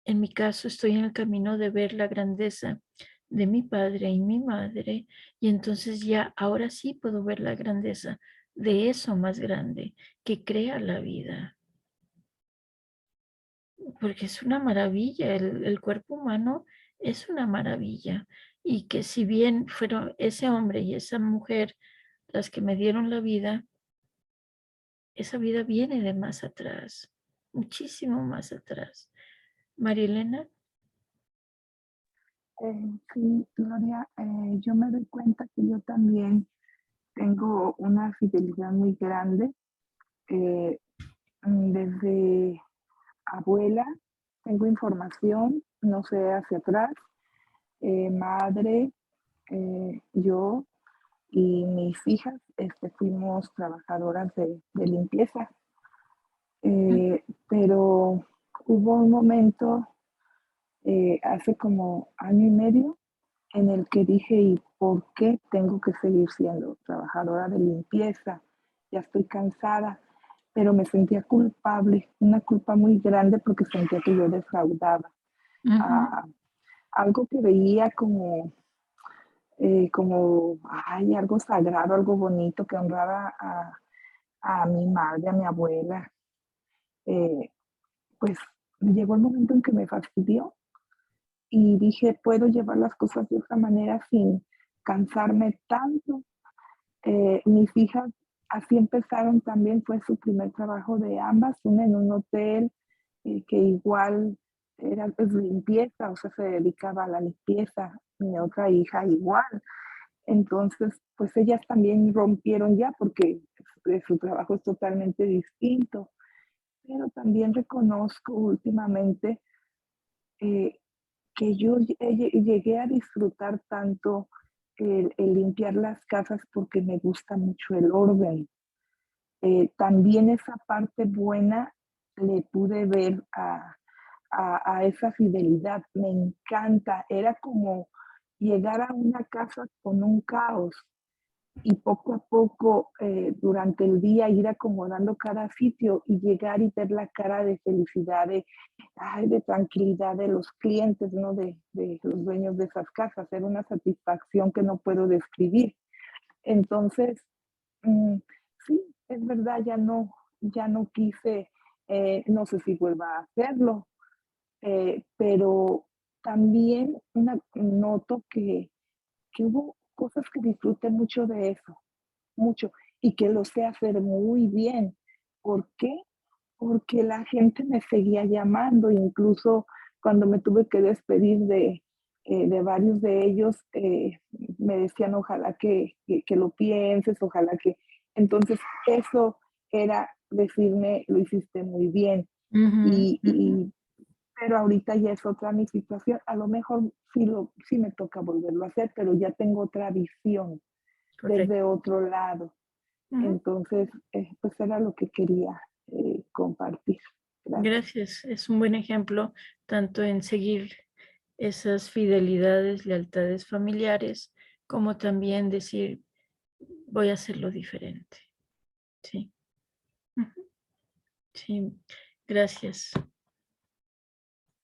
Speaker 1: En mi caso, estoy en el camino de ver la grandeza de mi padre y mi madre, y entonces ya ahora sí puedo ver la grandeza de eso más grande que crea la vida. Porque es una maravilla, el cuerpo humano es una maravilla. Y que si bien fueron ese hombre y esa mujer las que me dieron la vida, esa vida viene de más atrás, muchísimo más atrás. María Elena.
Speaker 2: Sí, Gloria, yo me doy cuenta que yo también tengo una fidelidad muy grande. Desde abuela tengo información, no sé hacia atrás, madre, yo y mis hijas fuimos trabajadoras de limpieza. Pero hubo un momento hace como año y medio
Speaker 5: en el que dije, ¿y por qué tengo que seguir siendo trabajadora de limpieza? Ya estoy cansada, pero me sentía culpable, una culpa muy grande porque sentía que yo defraudaba.
Speaker 1: Ujú.
Speaker 5: Algo que veía como ay, algo sagrado, algo bonito que honraba a mi madre, a mi abuela. Eh, pues llegó el momento en que me fastidió y dije, puedo llevar las cosas de otra manera sin cansarme tanto. Mis hijas así empezaron también, fue su primer trabajo de ambas, una en un hotel que igual era pues limpieza, o sea, se dedicaba a la limpieza, mi otra hija igual. Entonces, pues ellas también rompieron ya porque su trabajo es totalmente distinto, pero también reconozco últimamente eh, que yo llegué a disfrutar tanto el limpiar las casas porque me gusta mucho el orden. También esa parte buena le pude ver a esa fidelidad. Me encanta. Era como llegar a una casa con un caos y poco a poco durante el día ir acomodando cada sitio y llegar y ver la cara de felicidad, de tranquilidad de los clientes, ¿no? De los dueños de esas casas. Era una satisfacción que no puedo describir. Entonces, mm, sí, es verdad, ya no quise, no sé si vuelva a hacerlo, pero también noto que hubo cosas que disfruté mucho de eso, mucho, y que lo sé hacer muy bien. ¿Por qué? Porque la gente me seguía llamando, incluso cuando me tuve que despedir de varios de ellos, me decían, ojalá que lo pienses, ojalá que... Entonces, eso era decirme, lo hiciste muy bien.
Speaker 1: Ujú, ujú.
Speaker 5: Pero ahorita ya es otra mi situación. A lo mejor sí me toca volverlo a hacer, pero ya tengo otra visión desde
Speaker 1: Correcto.
Speaker 5: otro lado.
Speaker 1: Ujú.
Speaker 5: Entonces, pues era lo que quería compartir. Gracias.
Speaker 1: Gracias. Es un buen ejemplo tanto en seguir esas fidelidades, lealtades familiares, como también decir, voy a hacerlo diferente. Sí. Ujú. Sí. Gracias.